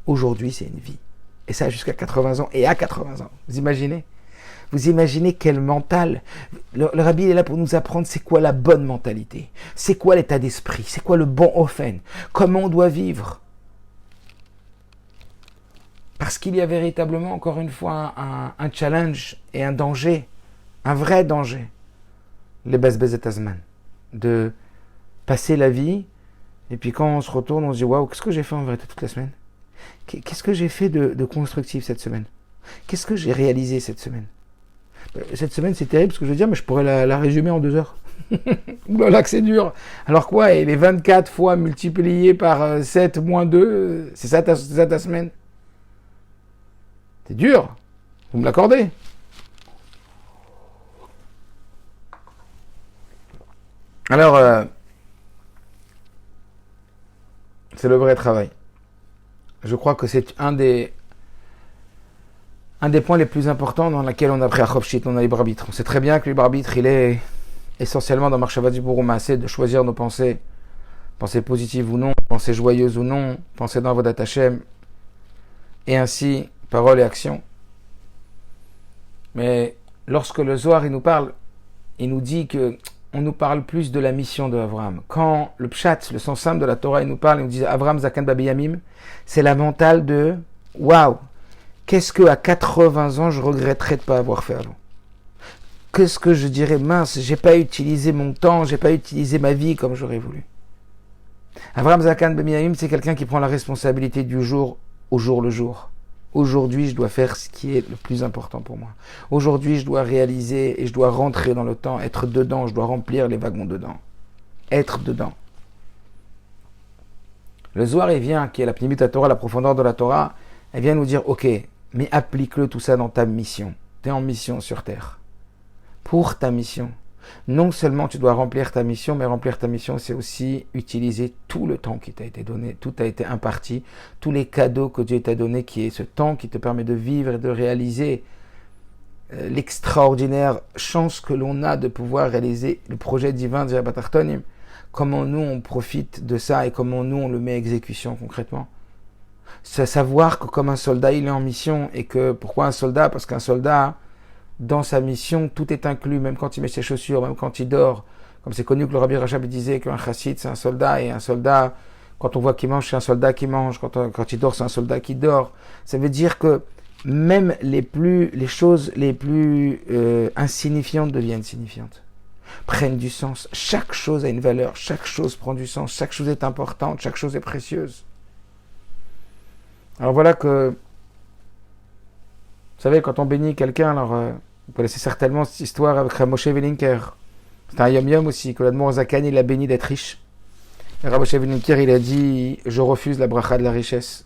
Speaker 1: Aujourd'hui, c'est une vie. Et ça jusqu'à 80 ans et à 80 ans. Vous imaginez? Vous imaginez quel mental? Le Rabbi est là pour nous apprendre c'est quoi la bonne mentalité, c'est quoi l'état d'esprit, c'est quoi le bon ofen, comment on doit vivre. Parce qu'il y a véritablement, encore une fois, un challenge et un danger, un vrai danger, les Bezbezet Azman, de passer la vie, et puis quand on se retourne, on se dit waouh, qu'est-ce que j'ai fait en vérité toute la semaine? Qu'est-ce que j'ai fait de constructif cette semaine? Qu'est-ce que j'ai réalisé cette semaine? Cette semaine, c'est terrible ce que je veux dire, mais je pourrais la résumer en 2 heures. Oulala que c'est dur. Alors quoi, et les 24 fois multiplié par 7 moins 2, c'est ça ta semaine? C'est dur. Vous me l'accordez? Alors, c'est le vrai travail. Je crois que c'est un des points les plus importants dans lequel on a pris à Chopshit, on a libre arbitre. On sait très bien que le libre arbitre, il est essentiellement dans Marshava du Bourou Maaseh, de choisir nos pensées, pensées positives ou non, pensées joyeuses ou non, pensées dans Avodat Hashem, et ainsi, paroles et actions. Mais lorsque le Zohar il nous parle, il nous dit que on nous parle plus de la mission de Abraham. Quand le Pshat, le sens simple de la Torah, il nous parle, il nous dit Abraham Zakan Babi Yamim, c'est la mentale de waouh, qu'est-ce que à 80 ans je regretterais de ne pas avoir fait avant? Qu'est-ce que je dirais, mince, j'ai pas utilisé mon temps, j'ai pas utilisé ma vie comme j'aurais voulu. Abraham Zakan Babi Yamim, c'est quelqu'un qui prend la responsabilité du jour au jour le jour. Aujourd'hui, je dois faire ce qui est le plus important pour moi. Aujourd'hui, je dois réaliser et je dois rentrer dans le temps, être dedans, je dois remplir les wagons dedans. Être dedans. Le Zohar, il vient, qui est la Pnimut Torah, la profondeur de la Torah, elle vient nous dire, ok, mais applique-le tout ça dans ta mission. Tu es en mission sur Terre. Pour ta mission. Non seulement tu dois remplir ta mission, mais remplir ta mission, c'est aussi utiliser tout le temps qui t'a été donné, tout a été imparti, tous les cadeaux que Dieu t'a donné, qui est ce temps qui te permet de vivre et de réaliser l'extraordinaire chance que l'on a de pouvoir réaliser le projet divin de Rabbat Tartonim. Comment nous on profite de ça et comment nous on le met à exécution concrètement. C'est savoir que comme un soldat il est en mission et que pourquoi un soldat? Parce qu'un soldat dans sa mission, tout est inclus, même quand il met ses chaussures, même quand il dort. Comme c'est connu que le Rabbi Rachab disait qu'un chassid, c'est un soldat, et un soldat, quand on voit qu'il mange, c'est un soldat qui mange, quand il dort, c'est un soldat qui dort. Ça veut dire que même les choses les plus insignifiantes deviennent signifiantes, prennent du sens. Chaque chose a une valeur, chaque chose prend du sens, chaque chose est importante, chaque chose est précieuse. Alors voilà que vous savez, quand on bénit quelqu'un, alors vous connaissez certainement cette histoire avec Moshe Velinker. C'est un yom-yom aussi, que l'Admor Zakan, il a béni d'être riche. Et Moshe Velinker, il a dit « Je refuse la bracha de la richesse ».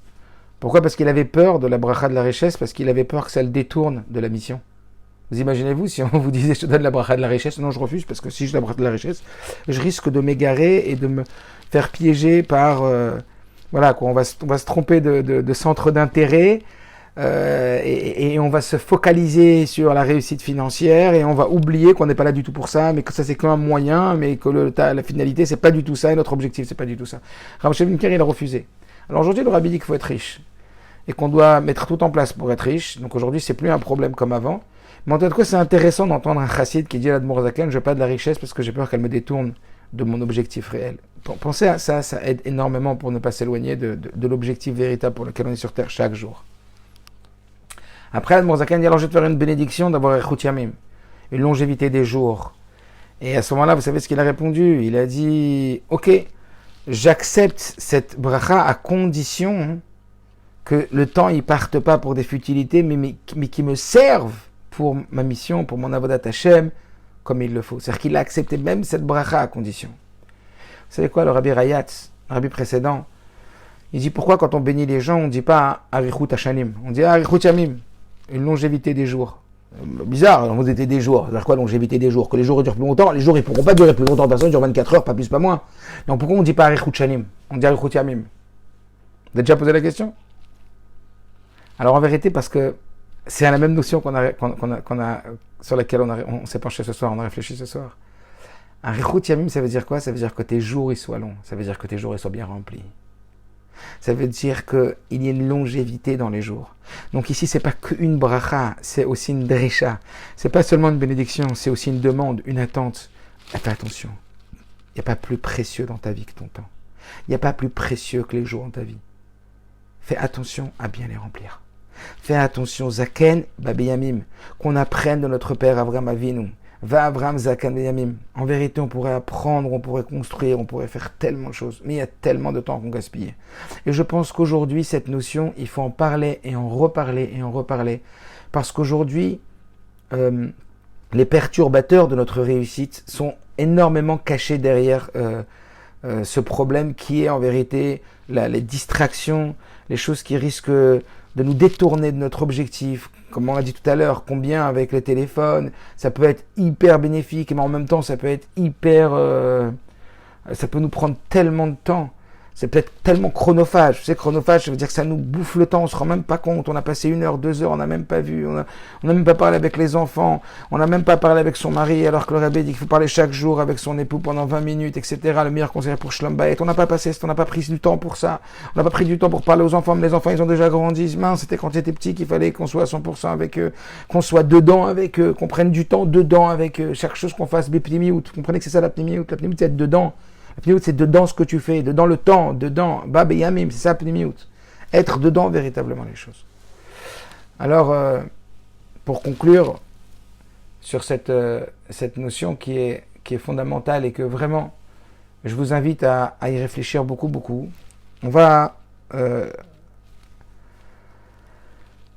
Speaker 1: Pourquoi? Parce qu'il avait peur de la bracha de la richesse, parce qu'il avait peur que ça le détourne de la mission. Vous imaginez-vous, si on vous disait « Je te donne la bracha de la richesse », non, je refuse, parce que si je la bracha de la richesse, je risque de m'égarer et de me faire piéger par... voilà, quoi, on va se tromper de centre d'intérêt. Et on va se focaliser sur la réussite financière et on va oublier qu'on n'est pas là du tout pour ça, mais que ça c'est qu'un moyen, mais que la finalité c'est pas du tout ça et notre objectif c'est pas du tout ça. Rav Shevinker il a refusé. Alors aujourd'hui le Rabbi dit qu'il faut être riche et qu'on doit mettre tout en place pour être riche. Donc aujourd'hui c'est plus un problème comme avant. Mais en tout cas c'est intéressant d'entendre un chassid qui dit à l'Admor Zaken, je veux pas de la richesse parce que j'ai peur qu'elle me détourne de mon objectif réel. Pensez à ça, ça aide énormément pour ne pas s'éloigner de l'objectif véritable pour lequel on est sur terre chaque jour. Après, l'Admor Zaken dit alors je vais te faire une bénédiction d'avoir Echut Yamim, une longévité des jours. Et à ce moment-là, vous savez ce qu'il a répondu? Il a dit ok, j'accepte cette bracha à condition que le temps il parte pas pour des futilités, mais qui me servent pour ma mission, pour mon avodat Hashem, comme il le faut. C'est-à-dire qu'il a accepté même cette bracha à condition. Vous savez quoi, le Rabbi Rayat, le Rabbi précédent, il dit pourquoi quand on bénit les gens, on ne dit pas Arichut Hashanim, on dit Arichut Yamim, une longévité des jours. Bizarre, longévité des jours. C'est-à-dire quoi, longévité des jours? Que les jours durent plus longtemps? Les jours, ils ne pourront pas durer plus longtemps. Personne dure 24 heures, pas plus, pas moins. Donc pourquoi on ne dit pas Arichut Shanim? On dit Arichut Yamim. Vous avez déjà posé la question? Alors en vérité, parce que c'est la même notion sur laquelle on s'est penché ce soir, on a réfléchi ce soir. Arichut Yamim, ça veut dire quoi? Ça veut dire que tes jours ils soient longs. Ça veut dire que tes jours ils soient bien remplis. Ça veut dire qu'il y a une longévité dans les jours. Donc ici, c'est pas qu'une bracha, c'est aussi une drisha. C'est pas seulement une bénédiction, c'est aussi une demande, une attente. Fais attention. Il n'y a pas plus précieux dans ta vie que ton temps. Il n'y a pas plus précieux que les jours dans ta vie. Fais attention à bien les remplir. Fais attention, Zaken, Babi Yamim, qu'on apprenne de notre père Avraham Avinu. Va Abraham Zakan Yamim. En vérité, on pourrait apprendre, on pourrait construire, on pourrait faire tellement de choses. Mais il y a tellement de temps qu'on gaspille. Et je pense qu'aujourd'hui, cette notion, il faut en parler et en reparler et en reparler. Parce qu'aujourd'hui, les perturbateurs de notre réussite sont énormément caché derrière ce problème qui est en vérité les distractions, les choses qui risquent de nous détourner de notre objectif. Comme on l'a dit tout à l'heure, combien avec le téléphone, ça peut être hyper bénéfique, mais en même temps, ça peut être ça peut nous prendre tellement de temps. C'est peut-être tellement chronophage. Tu sais, chronophage, ça veut dire que ça nous bouffe le temps, on se rend même pas compte. On a passé 1 heure, 2 heures, on n'a même pas vu, on n'a même pas parlé avec les enfants, on n'a même pas parlé avec son mari, alors que le rabbin dit qu'il faut parler chaque jour avec son époux pendant 20 minutes, etc. Le meilleur conseiller pour Shlom Bayit. On n'a pas pris du temps pour ça. On n'a pas pris du temps pour parler aux enfants, mais les enfants, ils ont déjà grandi. Mince, c'était quand ils étaient petits qu'il fallait qu'on soit à 100% avec eux, qu'on soit dedans avec eux, qu'on prenne du temps dedans avec eux. Chaque chose qu'on fasse, bipnimiout. Vous comprenez que c'est ça la pnimiout. La pnimiout, c'est être dedans. La pnimiout, c'est dedans ce que tu fais, dedans le temps, dedans, bab et yamim, c'est ça la pnimiout. Être dedans véritablement les choses. Alors, pour conclure sur cette notion qui est fondamentale et que vraiment, je vous invite à y réfléchir beaucoup, beaucoup. On va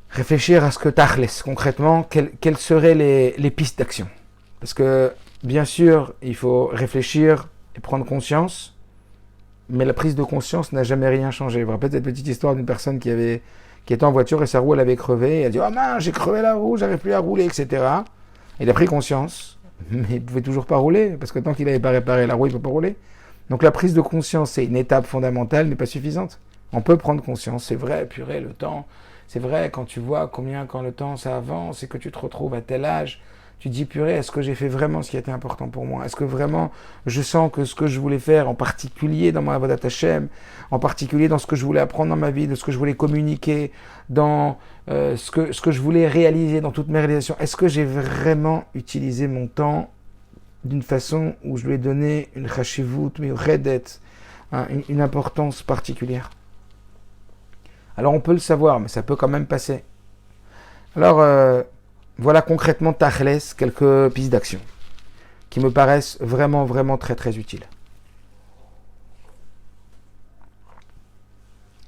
Speaker 1: réfléchir à ce que tachles, concrètement, quelles seraient les pistes d'action. Parce que, bien sûr, il faut réfléchir et prendre conscience, mais la prise de conscience n'a jamais rien changé. Vous vous rappelez cette petite histoire d'une personne qui était en voiture et sa roue elle avait crevé, et elle a dit « Oh mince, j'ai crevé la roue, j'arrive plus à rouler, etc. » Il a pris conscience, mais il ne pouvait toujours pas rouler, parce que tant qu'il n'avait pas réparé la roue, il ne peut pas rouler. Donc la prise de conscience, c'est une étape fondamentale, mais pas suffisante. On peut prendre conscience, c'est vrai, purée, le temps, c'est vrai, quand tu vois quand le temps ça avance et que tu te retrouves à tel âge, tu te dis, purée, est-ce que j'ai fait vraiment ce qui était important pour moi? Est-ce que vraiment je sens que ce que je voulais faire, en particulier dans mon Avodat Hashem, en particulier dans ce que je voulais apprendre dans ma vie, de ce que je voulais communiquer, dans ce que je voulais réaliser dans toutes mes réalisations, est-ce que j'ai vraiment utilisé mon temps d'une façon où je lui ai donné une chashivut, une importance particulière? Alors on peut le savoir, mais ça peut quand même passer. Alors, voilà concrètement tachles, quelques pistes d'action qui me paraissent vraiment, vraiment très, très utiles.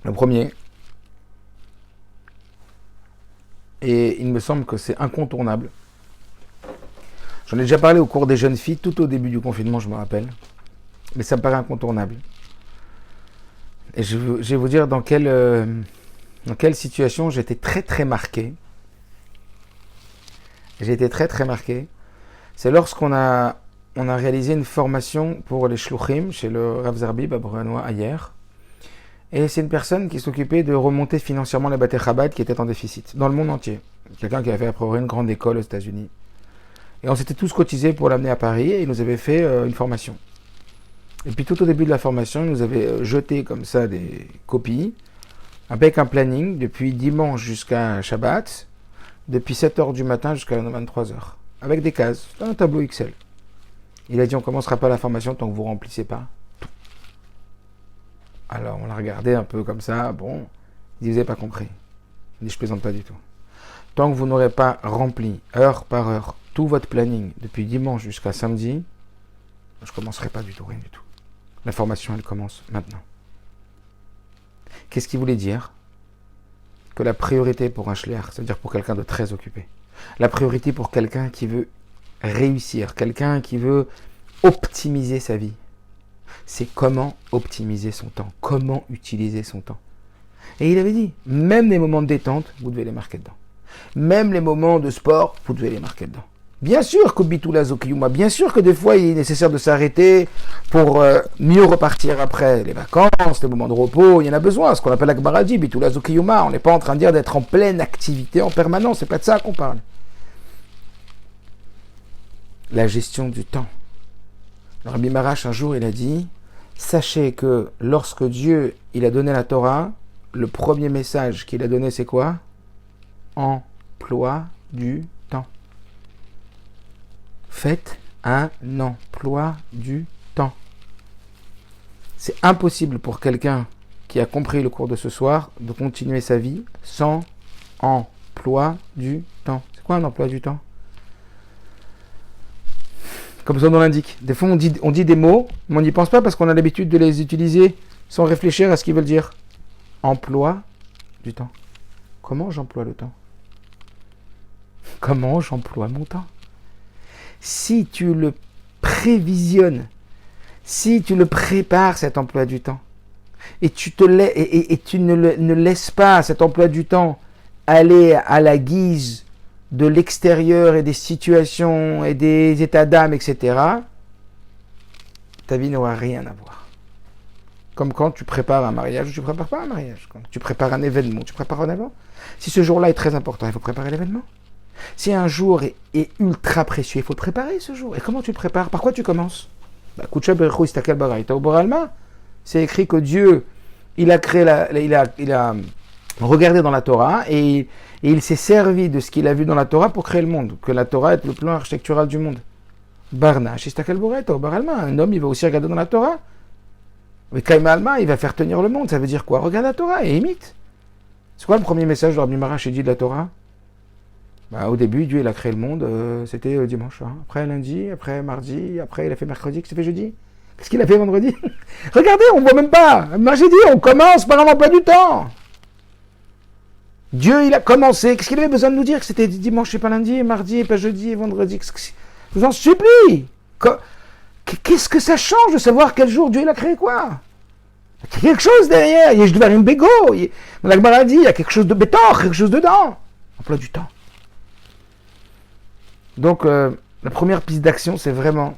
Speaker 1: Le premier, et il me semble que c'est incontournable. J'en ai déjà parlé au cours des jeunes filles, tout au début du confinement, je me rappelle. Mais ça me paraît incontournable. Et je vais vous dire dans quelle situation j'étais très, très marqué. J'ai été très très marqué. C'est lorsqu'on a réalisé une formation pour les shluchim chez le Rav Zerbib à Brunois hier. Et c'est une personne qui s'occupait de remonter financièrement les Bate Chabad qui étaient en déficit dans le monde entier. Quelqu'un qui avait à peu près une grande école aux États-Unis. Et on s'était tous cotisés pour l'amener à Paris et il nous avait fait une formation. Et puis tout au début de la formation, il nous avait jeté comme ça des copies avec un planning depuis dimanche jusqu'à Shabbat. Depuis 7h du matin jusqu'à 23h, avec des cases, dans un tableau Excel. Il a dit, on ne commencera pas la formation tant que vous ne remplissez pas tout. Alors, on l'a regardé un peu comme ça, bon, il dit, vous n'avez pas compris. Il dit, je ne plaisante pas du tout. Tant que vous n'aurez pas rempli, heure par heure, tout votre planning, depuis dimanche jusqu'à samedi, je ne commencerai pas du tout, rien du tout. La formation, elle commence maintenant. Qu'est-ce qu'il voulait dire ? Que la priorité pour un shliach, c'est-à-dire pour quelqu'un de très occupé, la priorité pour quelqu'un qui veut réussir, quelqu'un qui veut optimiser sa vie, c'est comment optimiser son temps, comment utiliser son temps. Et il avait dit, même les moments de détente, vous devez les marquer dedans. Même les moments de sport, vous devez les marquer dedans. Bien sûr que Bitoula Zokiyuma, bien sûr que des fois il est nécessaire de s'arrêter pour mieux repartir après les vacances, les moments de repos, il y en a besoin, ce qu'on appelle l'Akbaradi, Bitoula Zokiyuma, on n'est pas en train de dire d'être en pleine activité en permanence, c'est pas de ça qu'on parle. La gestion du temps. Le Rabbi Marash un jour il a dit, sachez que lorsque Dieu il a donné la Torah, le premier message qu'il a donné c'est quoi? Emploi du temps. Faites un emploi du temps. C'est impossible pour quelqu'un qui a compris le cours de ce soir de continuer sa vie sans emploi du temps. C'est quoi un emploi du temps? Comme son nom l'indique. Des fois, on dit des mots, mais on n'y pense pas parce qu'on a l'habitude de les utiliser sans réfléchir à ce qu'ils veulent dire. Emploi du temps. Comment j'emploie le temps? Comment j'emploie mon temps? Si tu le prévisionnes, si tu le prépares cet emploi du temps, et tu ne laisses pas cet emploi du temps aller à la guise de l'extérieur et des situations et des états d'âme, etc., ta vie n'aura rien à voir. Comme quand tu prépares un mariage ou tu ne prépares pas un mariage. Quand tu prépares un événement, tu prépares un événement. Si ce jour-là est très important, il faut préparer l'événement. Si un jour est ultra précieux, il faut le préparer ce jour. Et comment tu le prépares? Par quoi tu commences? C'est écrit que Dieu, il a créé il a regardé dans la Torah et il s'est servi de ce qu'il a vu dans la Torah pour créer le monde. Que la Torah est le plan architectural du monde. Barnash, un homme, il va aussi regarder dans la Torah. Mais Kaïma Alma, il va faire tenir le monde. Ça veut dire quoi? Regarde la Torah et imite. C'est quoi le premier message de Rabbi Marash dit de la Torah? Au début, Dieu il a créé le monde, c'était dimanche. Hein. Après lundi, après mardi, après il a fait mercredi, qu'est-ce qu'il a fait jeudi? Qu'est-ce qu'il a fait vendredi? Regardez, on ne voit même pas. Moi j'ai dit, on commence par un emploi du temps. Dieu il a commencé. Qu'est-ce qu'il avait besoin de nous dire? Que c'était dimanche et pas lundi, et mardi et pas jeudi et vendredi. Je vous en supplie. Qu'est-ce que ça change de savoir quel jour Dieu il a créé quoi? Il y a quelque chose derrière. Il y a juste une bégo. La Gemara dit, il y a quelque chose de béton, quelque chose dedans. Emploi du temps. Donc, la première piste d'action, c'est vraiment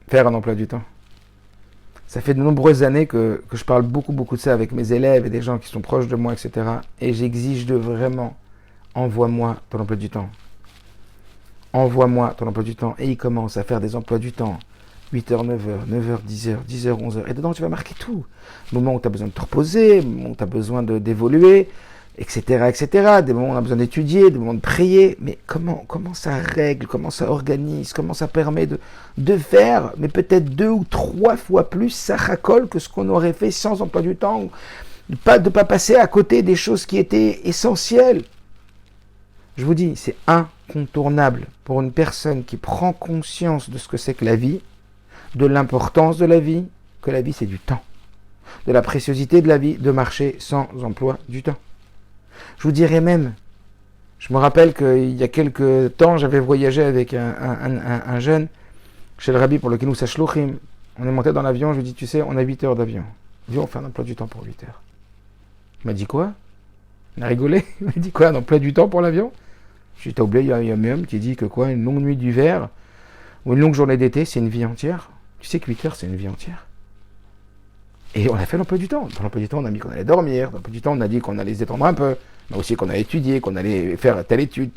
Speaker 1: faire un emploi du temps. Ça fait de nombreuses années que je parle beaucoup de ça avec mes élèves et des gens qui sont proches de moi, etc. Et j'exige de vraiment, envoie-moi ton emploi du temps. Envoie-moi ton emploi du temps. Et ils commencent à faire des emplois du temps. 8h, 9h, 9h, 10h, 10h, 11h. Et dedans, tu vas marquer tout. Le moment où tu as besoin de te reposer, le moment où tu as besoin d'évoluer, etc., etc. Des moments où on a besoin d'étudier, des moments de prier. Mais comment ça règle, comment ça organise, comment ça permet de faire, mais peut-être 2 ou 3 fois plus, ça racole que ce qu'on aurait fait sans emploi du temps. De pas passer à côté des choses qui étaient essentielles. Je vous dis, c'est incontournable pour une personne qui prend conscience de ce que c'est que la vie, de l'importance de la vie, que la vie c'est du temps. De la préciosité de la vie, de marcher sans emploi du temps. Je vous dirais même, je me rappelle qu'il y a quelques temps, j'avais voyagé avec un jeune chez le rabbi pour le Kinous HaShluchim. On est monté dans l'avion, je lui ai dit, tu sais, on a 8 heures d'avion. Viens, on fait un emploi du temps pour 8 heures. Il m'a dit quoi? Il a rigolé. Il m'a dit quoi, un emploi du temps pour l'avion? Je lui ai dit, t'as oublié, il y a un homme qui dit que quoi, une longue nuit d'hiver ou une longue journée d'été, c'est une vie entière. Tu sais que 8 heures, c'est une vie entière. Et on a fait l'emploi du temps. Dans l'emploi du temps, on a mis qu'on allait dormir. Dans l'emploi du temps, on a dit qu'on allait se détendre un peu. Mais aussi qu'on allait étudier, qu'on allait faire telle étude,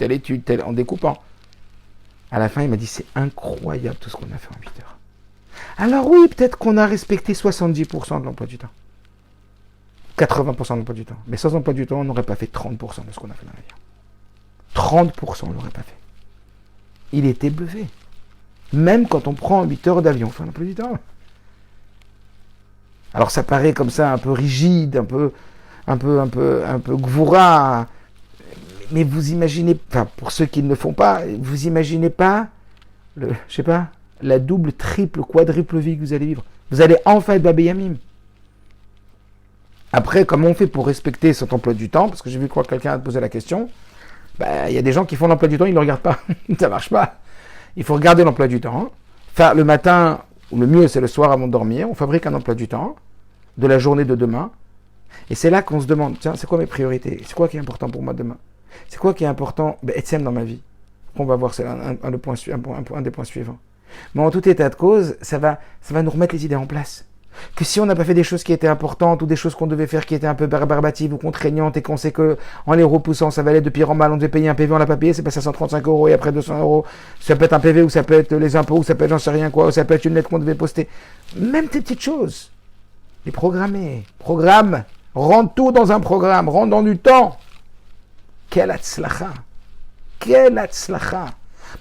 Speaker 1: en découpant. À la fin, il m'a dit, c'est incroyable tout ce qu'on a fait en 8 heures. Alors oui, peut-être qu'on a respecté 70% de l'emploi du temps. 80% de l'emploi du temps. Mais sans emploi du temps, on n'aurait pas fait 30% de ce qu'on a fait dans la vie. 30%, on ne l'aurait pas fait. Il était bluffé. Même quand on prend 8 heures d'avion, on fait un emploi du temps. Alors ça paraît comme ça un peu rigide, un peu gvoura, mais vous imaginez, enfin pour ceux qui ne le font pas, vous imaginez pas, la double, triple, quadruple vie que vous allez vivre. Vous allez enfin être Babé Yamim. Après, comment on fait pour respecter cet emploi du temps? Parce que j'ai vu que quelqu'un a posé la question. Il y a des gens qui font l'emploi du temps, ils ne le regardent pas. Ça ne marche pas. Il faut regarder l'emploi du temps. Faire le matin, ou le mieux c'est le soir avant de dormir, on fabrique un emploi du temps de la journée de demain. Et c'est là qu'on se demande, tiens, c'est quoi mes priorités? C'est quoi qui est important pour moi demain? C'est quoi qui est important dans ma vie? On va voir, c'est un des points suivants. Mais en tout état de cause, ça va nous remettre les idées en place. Que si on n'a pas fait des choses qui étaient importantes ou des choses qu'on devait faire qui étaient un peu barbatives ou contraignantes et qu'on sait que en les repoussant ça va aller de pire en mal, on devait payer un PV, on l'a pas payé, c'est passé à 135 € et après 200 €. Ça peut être un PV ou ça peut être les impôts ou ça peut être j'en sais rien quoi, ou ça peut être une lettre qu'on devait poster. Même ces petites choses. Les programmer. Programme. Rentre tout dans un programme. Rentre dans du temps. Quel atzlacha. Quel atzlacha.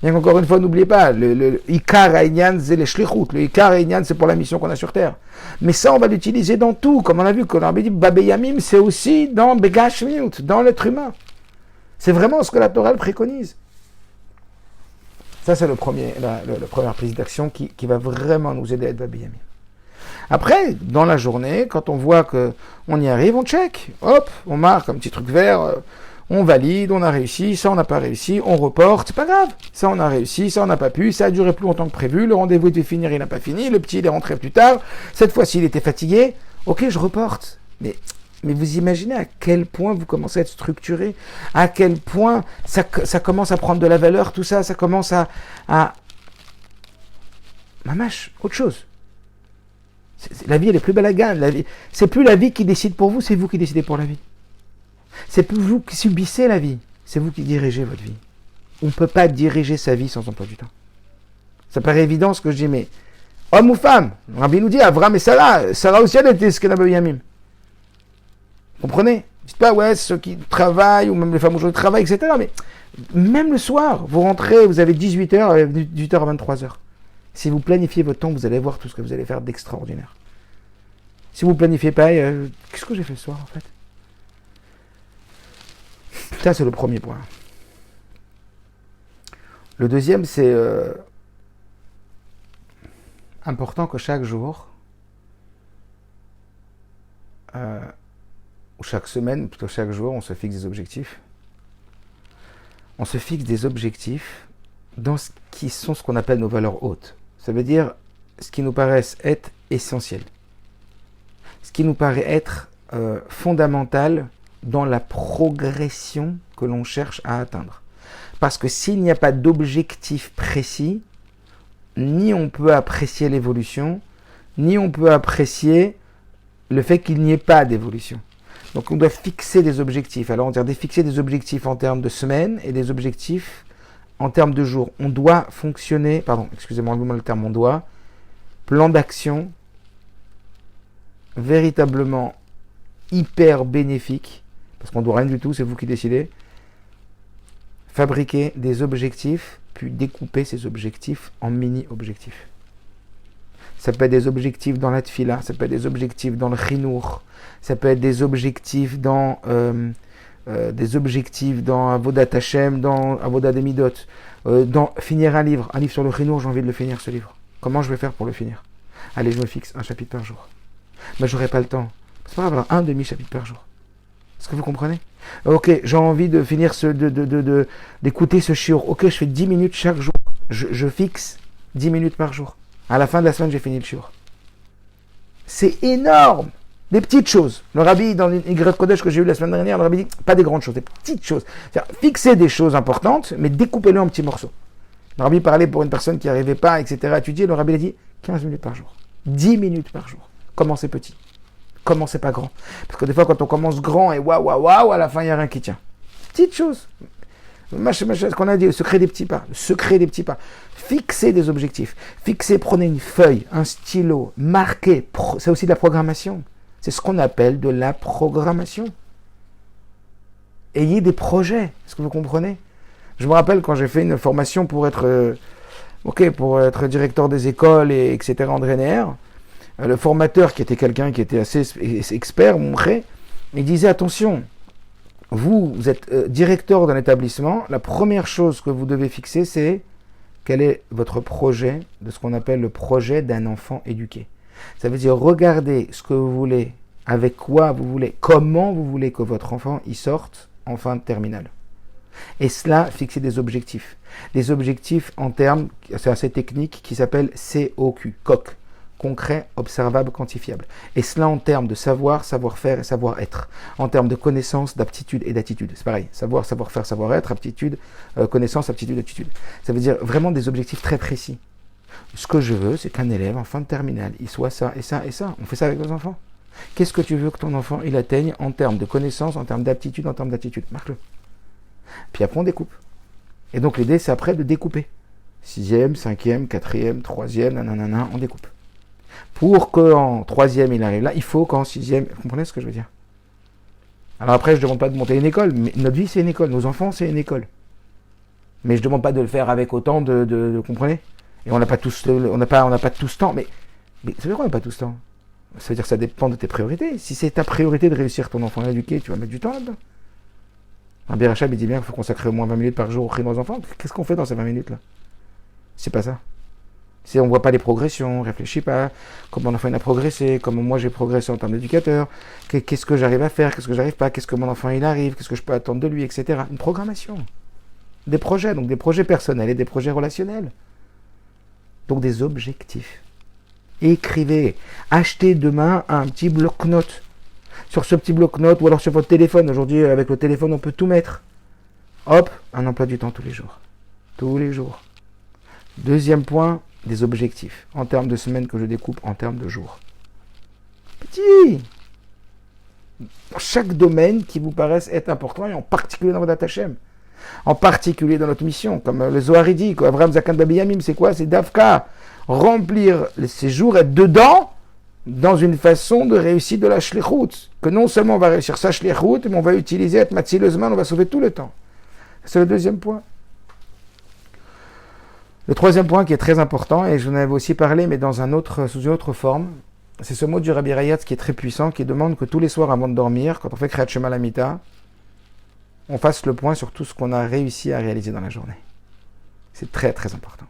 Speaker 1: Bien qu'encore une fois, n'oubliez pas, le Ikar Aïnyan, c'est les shlichut. Le Ikar Aïnyan, c'est pour la mission qu'on a sur Terre. Mais ça, on va l'utiliser dans tout. Comme on a vu, qu'on avait dit, Babé Yamim, c'est aussi dans Begashmiut, dans l'être humain. C'est vraiment ce que la Torah préconise. Ça, c'est la première prise d'action qui va vraiment nous aider à être Babé Yamim. Après, dans la journée, quand on voit qu'on y arrive, on check. Hop, on marque un petit truc vert. On valide, on a réussi, ça on n'a pas réussi, on reporte, c'est pas grave. Ça on a réussi, ça on n'a pas pu, ça a duré plus longtemps que prévu, le rendez-vous devait finir, il n'a pas fini, le petit il est rentré plus tard, cette fois-ci il était fatigué, ok je reporte. Mais vous imaginez à quel point vous commencez à être structuré, à quel point ça commence à prendre de la valeur, tout ça, ça commence à mamache, autre chose. La vie elle est plus belle à gagner, la vie, c'est plus la vie qui décide pour vous, c'est vous qui décidez pour la vie. C'est plus vous qui subissez la vie, c'est vous qui dirigez votre vie. On ne peut pas diriger sa vie sans emploi du temps. Ça paraît évident ce que je dis, mais homme ou femme, Rabbi nous dit Avram et Sarah aussi elle était ce qu'elle avait Yamim. Comprenez? Dites pas ouais ceux qui travaillent ou même les femmes aujourd'hui travaillent, etc. Mais même le soir, vous rentrez, vous avez 18h, 18h à 23h. Si vous planifiez votre temps, vous allez voir tout ce que vous allez faire d'extraordinaire. Si vous ne planifiez pas, qu'est-ce que j'ai fait ce soir en fait? Ça, c'est le premier point. Le deuxième, c'est important que chaque jour, ou chaque semaine, plutôt chaque jour, on se fixe des objectifs. On se fixe des objectifs dans ce qui sont ce qu'on appelle nos valeurs hautes. Ça veut dire ce qui nous paraissent être essentiel. Ce qui nous paraît être fondamental dans la progression que l'on cherche à atteindre. Parce que s'il n'y a pas d'objectif précis, ni on peut apprécier l'évolution, ni on peut apprécier le fait qu'il n'y ait pas d'évolution. Donc on doit fixer des objectifs. Alors on doit fixer des objectifs en termes de semaines et des objectifs en termes de jours. On doit fonctionner, excusez-moi le terme, on doit, plan d'action véritablement hyper bénéfique, parce qu'on ne doit rien du tout, c'est vous qui décidez, fabriquer des objectifs, puis découper ces objectifs en mini-objectifs. Ça peut être des objectifs dans la tfila, ça peut être des objectifs dans le chinour, ça peut être des objectifs dans Avodat Hashem, dans Avodat Demidot, dans finir un livre sur le chinour, j'ai envie de le finir ce livre. Comment je vais faire pour le finir? Allez, je me fixe un chapitre par jour. Mais j'aurai pas le temps. C'est pas grave, un demi-chapitre par jour. Est-ce que vous comprenez? Ok, j'ai envie de finir d'écouter ce shiur. Ok, je fais 10 minutes chaque jour. Je fixe 10 minutes par jour. À la fin de la semaine, j'ai fini le shiur. C'est énorme! Des petites choses. Le rabbi, dans l'Igret Kodesh que j'ai eu la semaine dernière, le rabbi dit, pas des grandes choses, des petites choses. C'est-à-dire, fixer des choses importantes, mais découpez-les en petits morceaux. Le rabbi parlait pour une personne qui n'arrivait pas, etc., à étudier. Le rabbi a dit 15 minutes par jour. 10 minutes par jour. Commencez petit. Commencez pas grand. Parce que des fois, quand on commence grand et waouh, à la fin, il n'y a rien qui tient. Petites choses. Ce qu'on a dit, le secret des petits pas. Le secret des petits pas. Fixez des objectifs. Prenez une feuille, un stylo, marquez. C'est aussi de la programmation. C'est ce qu'on appelle de la programmation. Ayez des projets. Est-ce que vous comprenez? Je me rappelle quand j'ai fait une formation pour être directeur des écoles, etc. en Drainer, le formateur, qui était quelqu'un qui était assez expert, montrait, il disait attention, vous êtes directeur d'un établissement, la première chose que vous devez fixer, c'est quel est votre projet, de ce qu'on appelle le projet d'un enfant éduqué. Ça veut dire regardez ce que vous voulez, avec quoi vous voulez, comment vous voulez que votre enfant y sorte en fin de terminale. Et cela, fixer des objectifs. Des objectifs en termes, c'est assez technique, qui s'appelle COQ, COQ, concret, observable, quantifiable. Et cela en termes de savoir, savoir-faire et savoir-être. En termes de connaissance, d'aptitude et d'attitude. C'est pareil, savoir, savoir-faire, savoir-être, aptitude, connaissance, aptitude, attitude. Ça veut dire vraiment des objectifs très précis. Ce que je veux, c'est qu'un élève en fin de terminale, il soit ça et ça et ça. On fait ça avec nos enfants. Qu'est-ce que tu veux que ton enfant il atteigne en termes de connaissance, en termes d'aptitude, en termes d'attitude? Marque-le. Puis après on découpe. Et donc l'idée c'est après de découper. 6e, 5e, 4e, 3e, nanana, on découpe. Pour qu'en 3e il arrive là, il faut qu'en 6e... Vous comprenez ce que je veux dire? Alors après je ne demande pas de monter une école, mais notre vie c'est une école, nos enfants c'est une école. Mais je ne demande pas de le faire avec autant de comprenez? Et on n'a pas tous ce temps, mais ça veut dire qu'on n'a pas tout ce temps? Ça veut dire que ça dépend de tes priorités. Si c'est ta priorité de réussir ton enfant à éduquer, tu vas mettre du temps là-dedans. Rabbi Rachab, il dit bien qu'il faut consacrer au moins 20 minutes par jour aux enfants. Qu'est-ce qu'on fait dans ces 20 minutes-là? C'est pas ça. Si on ne voit pas les progressions, on ne réfléchit pas, comment l'enfant il a progressé, comment moi j'ai progressé en tant qu'éducateur, qu'est-ce que j'arrive à faire, qu'est-ce que j'arrive pas, qu'est-ce que mon enfant il arrive, qu'est-ce que je peux attendre de lui, etc. Une programmation. Des projets, donc des projets personnels et des projets relationnels. Donc des objectifs. Écrivez, achetez demain un petit bloc-notes. Sur ce petit bloc-notes ou alors sur votre téléphone. Aujourd'hui, avec le téléphone, on peut tout mettre. Hop, un emploi du temps tous les jours. Tous les jours. Deuxième point, des objectifs. En termes de semaines que je découpe en termes de jours. Petit. Dans chaque domaine qui vous paraisse être important, et en particulier dans votre Data Hashem. En particulier dans notre mission, comme le Zohar dit, Avraham Zakan Babi Yamim, c'est quoi? C'est Davka. Remplir ces jours, être dedans, dans une façon de réussir de la shlichut. Que non seulement on va réussir sa shlichut, mais on va utiliser être matzilezman, on va sauver tout le temps. C'est le deuxième point. Le troisième point qui est très important, et je en avais aussi parlé, mais sous une autre forme, c'est ce mot du Rabbi Rayatz qui est très puissant, qui demande que tous les soirs avant de dormir, quand on fait Kriyat Shema Lamita, on fasse le point sur tout ce qu'on a réussi à réaliser dans la journée. C'est très très important.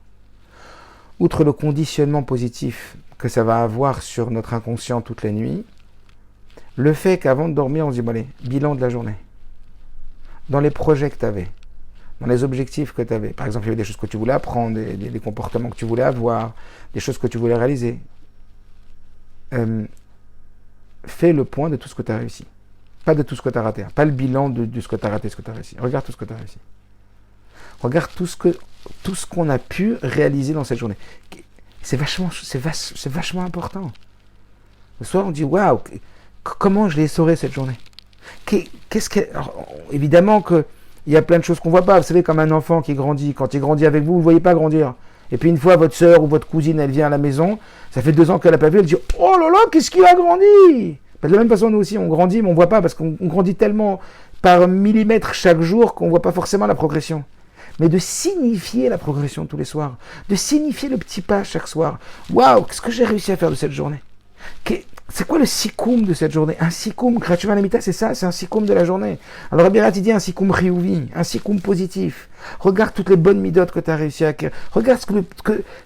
Speaker 1: Outre le conditionnement positif que ça va avoir sur notre inconscient toutes les nuits, le fait qu'avant de dormir, on se dit, bon allez, bilan de la journée. Dans les projets que tu avais, dans les objectifs que tu avais, par exemple, il y avait des choses que tu voulais apprendre, des comportements que tu voulais avoir, des choses que tu voulais réaliser. Fais le point de tout ce que tu as réussi. Pas de tout ce que tu as raté, pas le bilan de ce que tu as raté, ce que tu as réussi. Regarde tout ce que tu as réussi. Regarde tout ce qu'on a pu réaliser dans cette journée. C'est vachement important. Le soir, on dit, waouh, comment je l'ai essoré cette journée? Évidemment qu'il y a plein de choses qu'on ne voit pas. Vous savez, comme un enfant qui grandit, quand il grandit avec vous, vous ne le voyez pas grandir. Et puis une fois, votre sœur ou votre cousine, elle vient à la maison, ça fait 2 ans qu'elle n'a pas vu, elle dit, oh là là, qu'est-ce qu'il a grandi? De la même façon, nous aussi, on grandit, mais on ne voit pas, parce qu'on grandit tellement par millimètre chaque jour qu'on ne voit pas forcément la progression. Mais de signifier la progression tous les soirs, de signifier le petit pas chaque soir. Waouh, qu'est-ce que j'ai réussi à faire de cette journée? C'est quoi le sikoum de cette journée? Un sikoum, Kriyat Shema Lamita, c'est ça, c'est un sikoum de la journée. Alors Rabbi Rayatz dit un sikoum riouvi, un sikoum positif. Regarde toutes les bonnes midotes que tu as réussi à acquérir. Regarde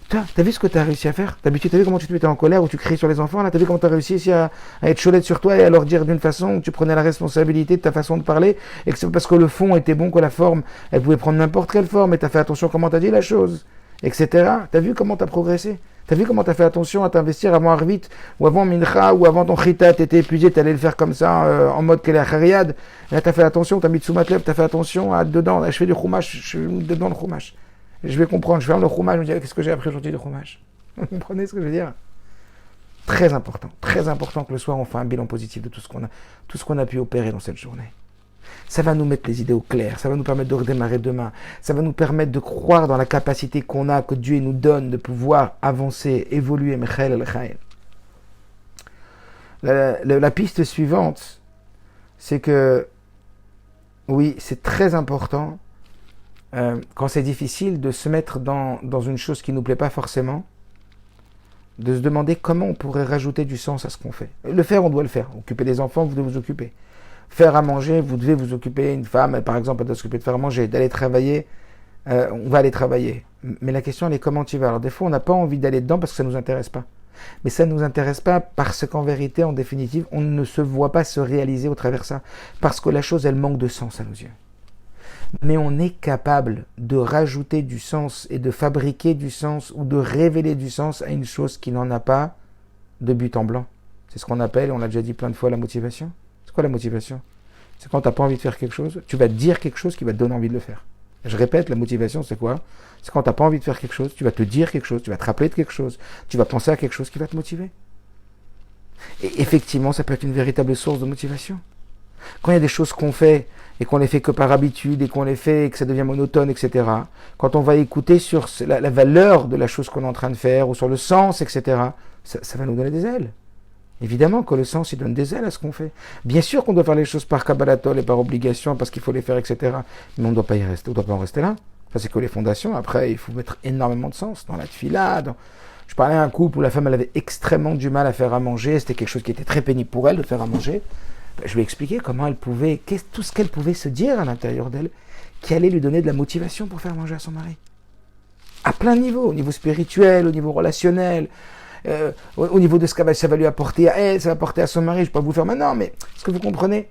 Speaker 1: t'as vu ce que tu as réussi à faire? D'habitude, t'as vu comment tu te mettais en colère ou tu criais sur les enfants? Là, t'as vu comment tu as réussi ici à être cholette sur toi et à leur dire d'une façon où tu prenais la responsabilité de ta façon de parler et que c'est parce que le fond était bon que la forme, elle pouvait prendre n'importe quelle forme et tu as fait attention comment tu as dit la chose, etc. T'as vu comment tu as progressé? T'as vu comment t'as fait attention à t'investir avant Arvit, ou avant Mincha, ou avant ton Chita, t'étais épuisé, t'allais le faire comme ça, en mode qu'elle est Chariad. Là, t'as fait attention, t'as mis de Soumatlev, t'as fait attention à dedans. Là, je fais du Chumash, je suis dedans le Chumash. Je vais comprendre, je ferme le Chumash, je me dis, qu'est-ce que j'ai appris aujourd'hui de Chumash? Vous comprenez ce que je veux dire? Très important que le soir, on fasse un bilan positif de tout ce qu'on a pu opérer dans cette journée. Ça va nous mettre les idées au clair, ça va nous permettre de redémarrer demain, ça va nous permettre de croire dans la capacité qu'on a, que Dieu nous donne de pouvoir avancer, évoluer. La piste suivante, c'est que, oui, c'est très important, quand c'est difficile, de se mettre dans une chose qui ne nous plaît pas forcément, de se demander comment on pourrait rajouter du sens à ce qu'on fait. Le faire, on doit le faire. Occuper les enfants, vous devez vous occuper. Faire à manger, vous devez vous occuper. Une femme, par exemple, elle doit s'occuper de faire à manger, d'aller travailler. On va aller travailler. Mais la question, elle est comment tu vas. Alors des fois, on n'a pas envie d'aller dedans parce que ça ne nous intéresse pas. Mais ça ne nous intéresse pas parce qu'en vérité, en définitive, on ne se voit pas se réaliser au travers de ça. Parce que la chose, elle manque de sens à nos yeux. Mais on est capable de rajouter du sens et de fabriquer du sens ou de révéler du sens à une chose qui n'en a pas de but en blanc. C'est ce qu'on appelle, on l'a déjà dit plein de fois, la motivation. C'est quoi la motivation? C'est quand tu n'as pas envie de faire quelque chose, tu vas te dire quelque chose qui va te donner envie de le faire. Je répète, la motivation, c'est quoi? C'est quand tu n'as pas envie de faire quelque chose, tu vas te dire quelque chose, tu vas te rappeler de quelque chose, tu vas penser à quelque chose qui va te motiver. Et effectivement, ça peut être une véritable source de motivation. Quand il y a des choses qu'on fait et qu'on les fait que par habitude et qu'on les fait et que ça devient monotone, etc., quand on va écouter sur la valeur de la chose qu'on est en train de faire ou sur le sens, etc., ça va nous donner des ailes. Évidemment que le sens, il donne des ailes à ce qu'on fait. Bien sûr qu'on doit faire les choses par kabbalatol et par obligation parce qu'il faut les faire, etc., mais on ne doit pas y rester, on ne doit pas en rester là. Ça, c'est que les fondations. Après, il faut mettre énormément de sens dans la tefila. Je parlais à un couple où la femme, elle avait extrêmement du mal à faire à manger. C'était quelque chose qui était très pénible pour elle de faire à manger. Je lui ai expliqué comment elle pouvait, tout ce qu'elle pouvait se dire à l'intérieur d'elle, qui allait lui donner de la motivation pour faire manger à son mari. À plein de niveaux, au niveau spirituel, au niveau relationnel, au niveau de ce que ça va lui apporter à elle, ça va apporter à son mari. Je peux pas vous le faire maintenant, mais est-ce que vous comprenez?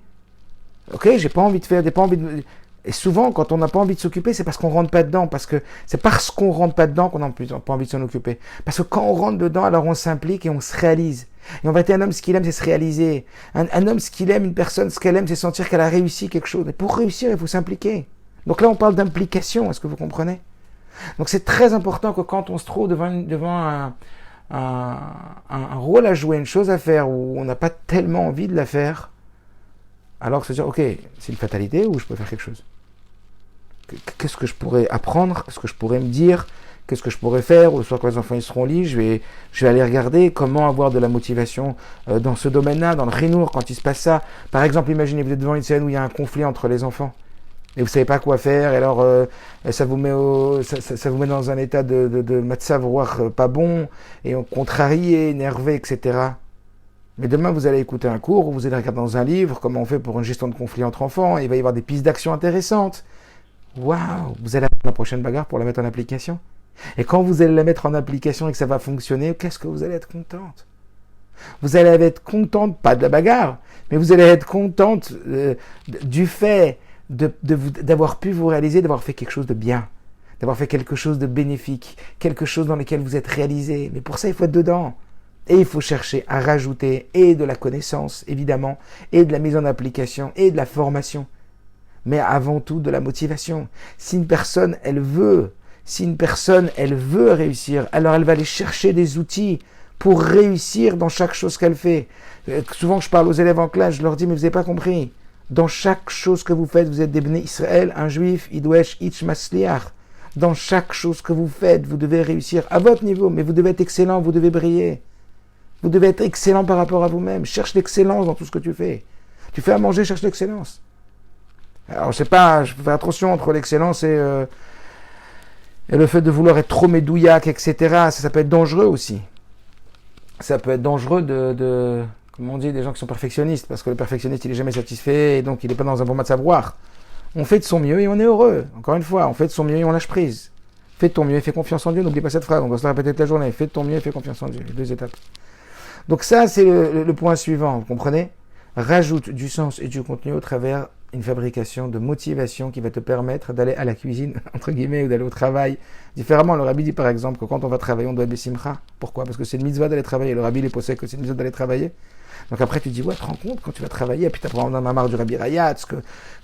Speaker 1: Ok, j'ai pas envie de faire, j'ai pas envie de... Et souvent, quand on n'a pas envie de s'occuper, c'est parce qu'on rentre pas dedans. Parce que c'est parce qu'on rentre pas dedans qu'on n'a pas envie de s'en occuper. Parce que quand on rentre dedans, alors on s'implique et on se réalise. Et en vérité, un homme, ce qu'il aime, c'est se réaliser. Un homme, ce qu'il aime, une personne, ce qu'elle aime, c'est sentir qu'elle a réussi quelque chose. Et pour réussir, il faut s'impliquer. Donc là, on parle d'implication. Est-ce que vous comprenez? Donc c'est très important que quand on se trouve devant un rôle à jouer, une chose à faire, où on n'a pas tellement envie de la faire, alors se dire, ok, c'est une fatalité ou je peux faire quelque chose? Qu'est-ce que je pourrais apprendre? Qu'est-ce que je pourrais me dire? Qu'est-ce que je pourrais faire? Le soir quand les enfants ils seront au lit, je vais aller regarder comment avoir de la motivation dans ce domaine-là, dans le Rinour, quand il se passe ça. Par exemple, imaginez, vous êtes devant une scène où il y a un conflit entre les enfants. Et vous savez pas quoi faire, et alors ça vous met dans un état de matzav ruach pas bon, et contrarié, énervé, etc. Mais demain, vous allez écouter un cours, ou vous allez regarder dans un livre comment on fait pour une gestion de conflit entre enfants, et il va y avoir des pistes d'action intéressantes. Waouh, vous allez apprendre la prochaine bagarre pour la mettre en application. Et quand vous allez la mettre en application et que ça va fonctionner, qu'est-ce que vous allez être contente? Vous allez être contente, pas de la bagarre, mais vous allez être contente du fait d'avoir pu vous réaliser, d'avoir fait quelque chose de bien, d'avoir fait quelque chose de bénéfique, quelque chose dans lequel vous êtes réalisé. Mais pour ça, il faut être dedans. Et il faut chercher à rajouter et de la connaissance, évidemment, et de la mise en application, et de la formation. Mais avant tout, de la motivation. Si une personne, elle veut réussir, alors elle va aller chercher des outils pour réussir dans chaque chose qu'elle fait. Souvent, je parle aux élèves en classe, je leur dis, mais vous n'avez pas compris. Dans chaque chose que vous faites, vous êtes des Bnei Israël, un juif, idwesh, itch masliach. Dans chaque chose que vous faites, vous devez réussir à votre niveau, mais vous devez être excellent, vous devez briller. Vous devez être excellent par rapport à vous-même. Cherche l'excellence dans tout ce que tu fais. Tu fais à manger, cherche l'excellence. Alors, je sais pas, je peux faire attention entre l'excellence et le fait de vouloir être trop médouillac, etc. Ça peut être dangereux aussi. Ça peut être dangereux comme on dit, des gens qui sont perfectionnistes, parce que le perfectionniste, il est jamais satisfait, et donc il n'est pas dans un bon mode de savoir. On fait de son mieux et on est heureux. Encore une fois, on fait de son mieux et on lâche prise. Fais de ton mieux et fais confiance en Dieu. N'oublie pas cette phrase, on doit se la répéter toute la journée. Fais de ton mieux et fais confiance en Dieu. Les 2 étapes. Donc ça, c'est le point suivant, vous comprenez? Rajoute du sens et du contenu au travers une fabrication de motivation qui va te permettre d'aller à la cuisine, entre guillemets, ou d'aller au travail différemment. Le rabbi dit par exemple que quand on va travailler, on doit être besimcha. Pourquoi? Parce que c'est une mitzvah d'aller travailler. Le rabbi les possède que c'est une mitzvah d'aller travailler. Donc après tu te dis, ouais, tu te rends compte quand tu vas travailler, et puis tu apprends dans la marre du Rabbi Rayatz,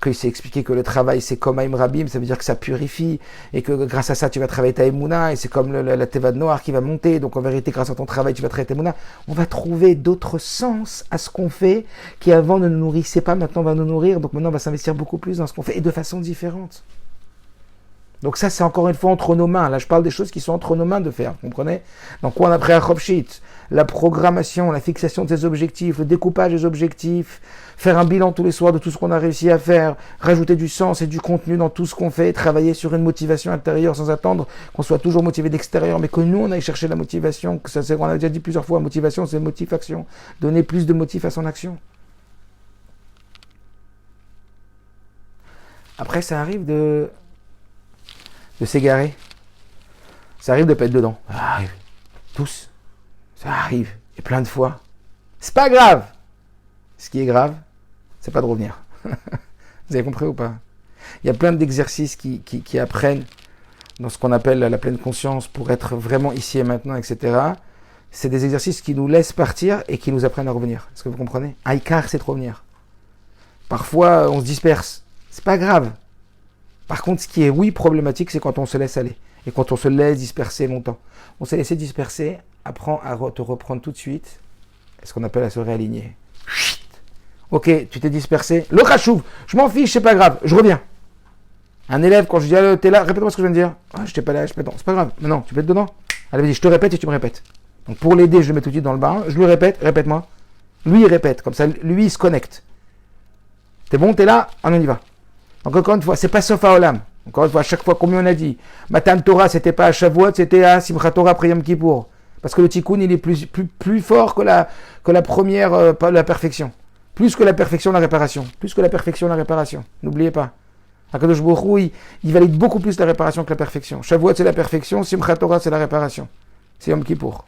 Speaker 1: qu'il s'est expliqué que le travail c'est comme Aïm Rabim, ça veut dire que ça purifie, et que grâce à ça tu vas travailler ta Emouna, et c'est comme la Teva de Noir qui va monter, donc en vérité grâce à ton travail tu vas travailler ta Emouna. On va trouver d'autres sens à ce qu'on fait, qui avant ne nous nourrissait pas, maintenant va nous nourrir, donc maintenant on va s'investir beaucoup plus dans ce qu'on fait, et de façon différente. Donc ça, c'est encore une fois entre nos mains. Là, je parle des choses qui sont entre nos mains de faire, vous comprenez? Donc quoi, on a pris un Chopshit, la programmation, la fixation de ses objectifs, le découpage des objectifs, faire un bilan tous les soirs de tout ce qu'on a réussi à faire, rajouter du sens et du contenu dans tout ce qu'on fait, travailler sur une motivation intérieure sans attendre qu'on soit toujours motivé d'extérieur, mais que nous, on aille chercher la motivation, que ça, on a déjà dit plusieurs fois, motivation, c'est motivation. Donner plus de motif à son action. Après, ça arrive de s'égarer. Ça arrive de pas être dedans. Ça arrive. Tous. Ça arrive. Et plein de fois. C'est pas grave. Ce qui est grave, c'est pas de revenir. Vous avez compris ou pas? Il y a plein d'exercices qui apprennent dans ce qu'on appelle la pleine conscience pour être vraiment ici et maintenant, etc. C'est des exercices qui nous laissent partir et qui nous apprennent à revenir. Est-ce que vous comprenez? Aïkar, c'est de revenir. Parfois, on se disperse. C'est pas grave. Par contre, ce qui est, oui, problématique, c'est quand on se laisse aller. Et quand on se laisse disperser longtemps. On s'est laissé disperser, apprends à te reprendre tout de suite. Ce qu'on appelle à se réaligner. Chut. Ok, tu t'es dispersé. Le rachouv, je m'en fiche, c'est pas grave, je reviens. Un élève, quand je dis, allez, t'es là, répète-moi ce que je viens de dire. Ah, je t'ai pas là, c'est pas grave. Maintenant, tu peux être dedans. Allez, vas-y, je te répète et tu me répètes. Donc pour l'aider, je le mets tout de suite dans le bain. Je lui répète, répète-moi. Lui, il répète. Comme ça, lui, il se connecte. T'es bon, t'es là, on y va. Donc encore une fois, c'est pas sauf à Olam. Encore une fois, à chaque fois, combien on a dit Matan Torah, c'était pas à Shavuot, c'était à Simchat Torah après Yom Kippour. Parce que le tikkun, il est plus fort que la première, la perfection. Plus que la perfection, la réparation. Plus que la perfection, la réparation. N'oubliez pas. HaKadosh Baruch Hu, il valide beaucoup plus la réparation que la perfection. Shavuot, c'est la perfection, Simchat Torah, c'est la réparation. C'est Yom Kippour.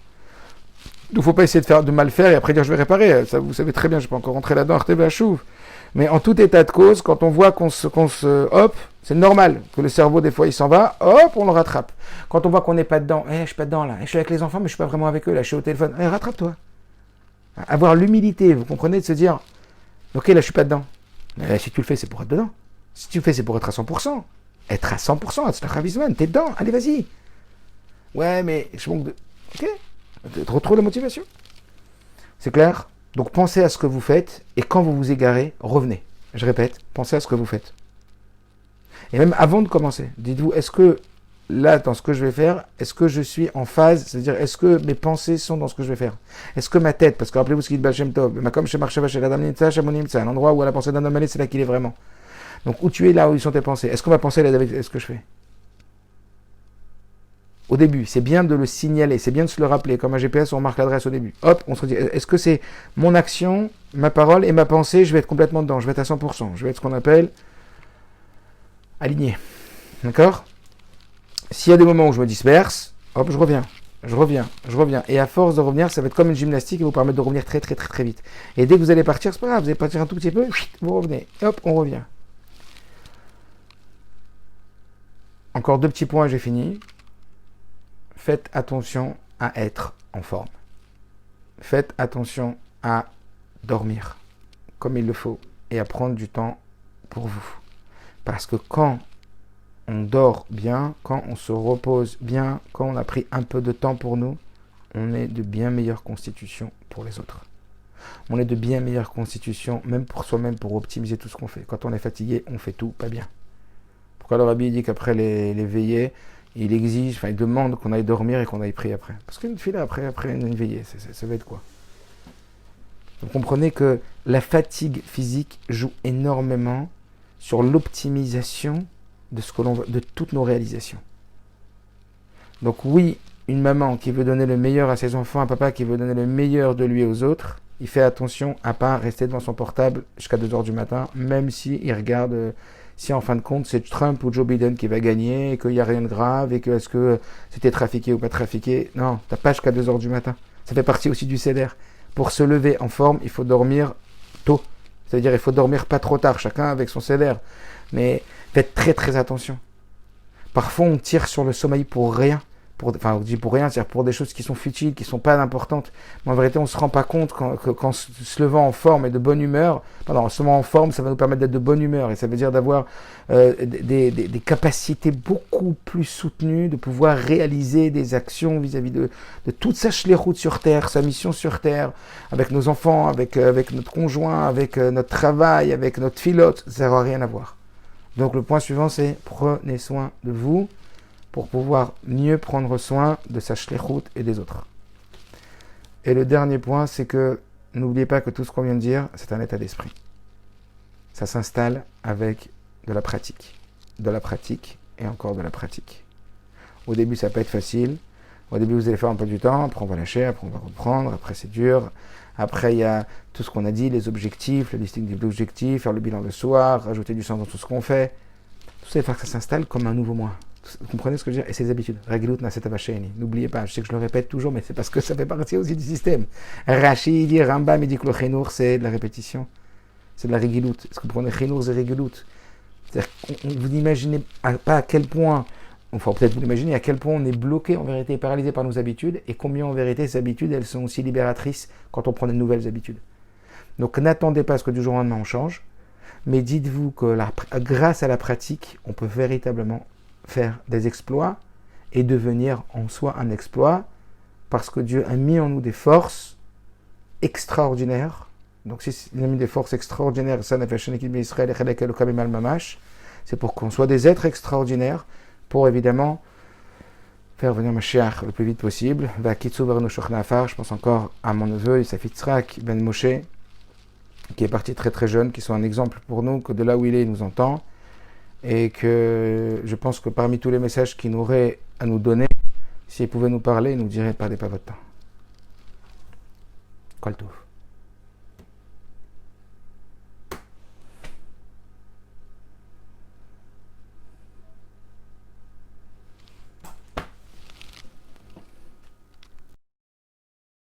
Speaker 1: Il ne faut pas essayer de mal faire et après dire je vais réparer. Ça, vous savez très bien, je ne vais pas encore rentrer là-dedans, Artev Hachouv. Mais en tout état de cause, quand on voit hop, c'est normal que le cerveau, des fois, il s'en va, hop, on le rattrape. Quand on voit qu'on n'est pas dedans, je suis pas dedans là, je suis avec les enfants, mais je suis pas vraiment avec eux, là, je suis au téléphone, rattrape-toi. Avoir l'humilité, vous comprenez, de se dire, ok, là, je suis pas dedans. Si tu le fais, c'est pour être dedans. Si tu le fais, c'est pour être à 100%. Être à 100%, c'est la Ravisman, t'es dedans, allez, vas-y. Ouais, mais je manque de... Ok, retrouve la motivation. C'est clair? Donc pensez à ce que vous faites, et quand vous vous égarez, revenez. Je répète, pensez à ce que vous faites. Et même avant de commencer, dites-vous, est-ce que là, dans ce que je vais faire, est-ce que je suis en phase, c'est-à-dire, est-ce que mes pensées sont dans ce que je vais faire? Est-ce que ma tête, parce que rappelez-vous ce qu'il dit Baal Shem Tov, comme chez Marshava, chez l'Adam Nimtza, chez Monim Tza, un endroit où la pensée d'un homme allait, c'est là qu'il est vraiment. Donc où tu es, là où sont tes pensées, est-ce qu'on va penser là avec ce que je fais? Au début, c'est bien de le signaler, c'est bien de se le rappeler. Comme un GPS, on marque l'adresse au début. Hop, on se dit, est-ce que c'est mon action, ma parole et ma pensée, je vais être complètement dedans, je vais être à 100%, je vais être ce qu'on appelle aligné. D'accord? S'il y a des moments où je me disperse, hop, je reviens. Et à force de revenir, ça va être comme une gymnastique et vous permettre de revenir très très très très vite. Et dès que vous allez partir, c'est pas grave, vous allez partir un tout petit peu, vous revenez. Hop, on revient. Encore 2 petits points et j'ai fini. Faites attention à être en forme. Faites attention à dormir comme il le faut et à prendre du temps pour vous. Parce que quand on dort bien, quand on se repose bien, quand on a pris un peu de temps pour nous, on est de bien meilleures constitutions pour les autres. On est de bien meilleures constitutions, même pour soi-même, pour optimiser tout ce qu'on fait. Quand on est fatigué, on fait tout pas bien. Pourquoi le Rabbi dit qu'après les veillées, il exige, il demande qu'on aille dormir et qu'on aille prier après. Parce qu'une fille après une veillée, ça va être quoi? Vous comprenez que la fatigue physique joue énormément sur l'optimisation de toutes nos réalisations. Donc oui, une maman qui veut donner le meilleur à ses enfants, un papa qui veut donner le meilleur de lui aux autres, il fait attention à pas rester devant son portable jusqu'à 2h du matin, même s'il regarde... Si en fin de compte c'est Trump ou Joe Biden qui va gagner, et qu'il n'y a rien de grave, et que est-ce que c'était trafiqué ou pas trafiqué, non, t'as pas jusqu'à 2h du matin. Ça fait partie aussi du CEDER. Pour se lever en forme, il faut dormir tôt. C'est-à-dire il faut dormir pas trop tard, chacun avec son CEDER. Mais faites très très attention. Parfois on tire sur le sommeil pour rien. On dit pour rien, c'est-à-dire pour des choses qui sont futiles, qui ne sont pas importantes. Mais en vérité, on ne se rend pas compte qu'en se levant en forme et de bonne humeur, se levant en forme, ça va nous permettre d'être de bonne humeur. Et ça veut dire d'avoir des capacités beaucoup plus soutenues, de pouvoir réaliser des actions vis-à-vis de toute sa shlichut sur Terre, sa mission sur Terre, avec nos enfants, avec notre conjoint, avec notre travail, avec notre filote. Ça n'aura rien à voir. Donc le point suivant, c'est prenez soin de vous, pour pouvoir mieux prendre soin de sa shlichut et des autres. Et le dernier point, c'est que n'oubliez pas que tout ce qu'on vient de dire, c'est un état d'esprit. Ça s'installe avec de la pratique et encore de la pratique. Au début, ça va pas être facile. Au début, vous allez faire un peu du temps, après on va lâcher, après on va reprendre, après c'est dur. Après, il y a tout ce qu'on a dit, les objectifs, le listing des objectifs, faire le bilan le soir, rajouter du sens dans tout ce qu'on fait. Tout ça, il faut que ça s'installe comme un nouveau moi. Vous comprenez ce que je veux dire? Et ses habitudes. Regilut naset avasheni. N'oubliez pas, je sais que je le répète toujours, mais c'est parce que ça fait partie aussi du système. Rashi dit, Rambam, il dit que le chinour, c'est de la répétition. C'est de la regilut. Est-ce que vous prenez chinour, c'est regilut? C'est-à-dire vous n'imaginez pas à quel point, enfin peut-être vous l'imaginez, à quel point on est bloqué en vérité, paralysé par nos habitudes, et combien en vérité ces habitudes, elles sont aussi libératrices quand on prend de nouvelles habitudes. Donc n'attendez pas à ce que du jour au lendemain on change, mais dites-vous que grâce à la pratique, on peut véritablement faire des exploits et devenir en soi un exploit parce que Dieu a mis en nous des forces extraordinaires. Donc si il a mis des forces extraordinaires, c'est pour qu'on soit des êtres extraordinaires pour évidemment faire venir Mashiach le plus vite possible. Je pense encore à mon neveu, Yosef Yitzhak Ben Moshe, qui est parti très très jeune, qui sont un exemple pour nous, que de là où il est, il nous entend. Et que je pense que parmi tous les messages qu'il aurait à nous donner, s'il pouvait nous parler, il nous dirait « Perdez pas votre temps ». Kol Tov.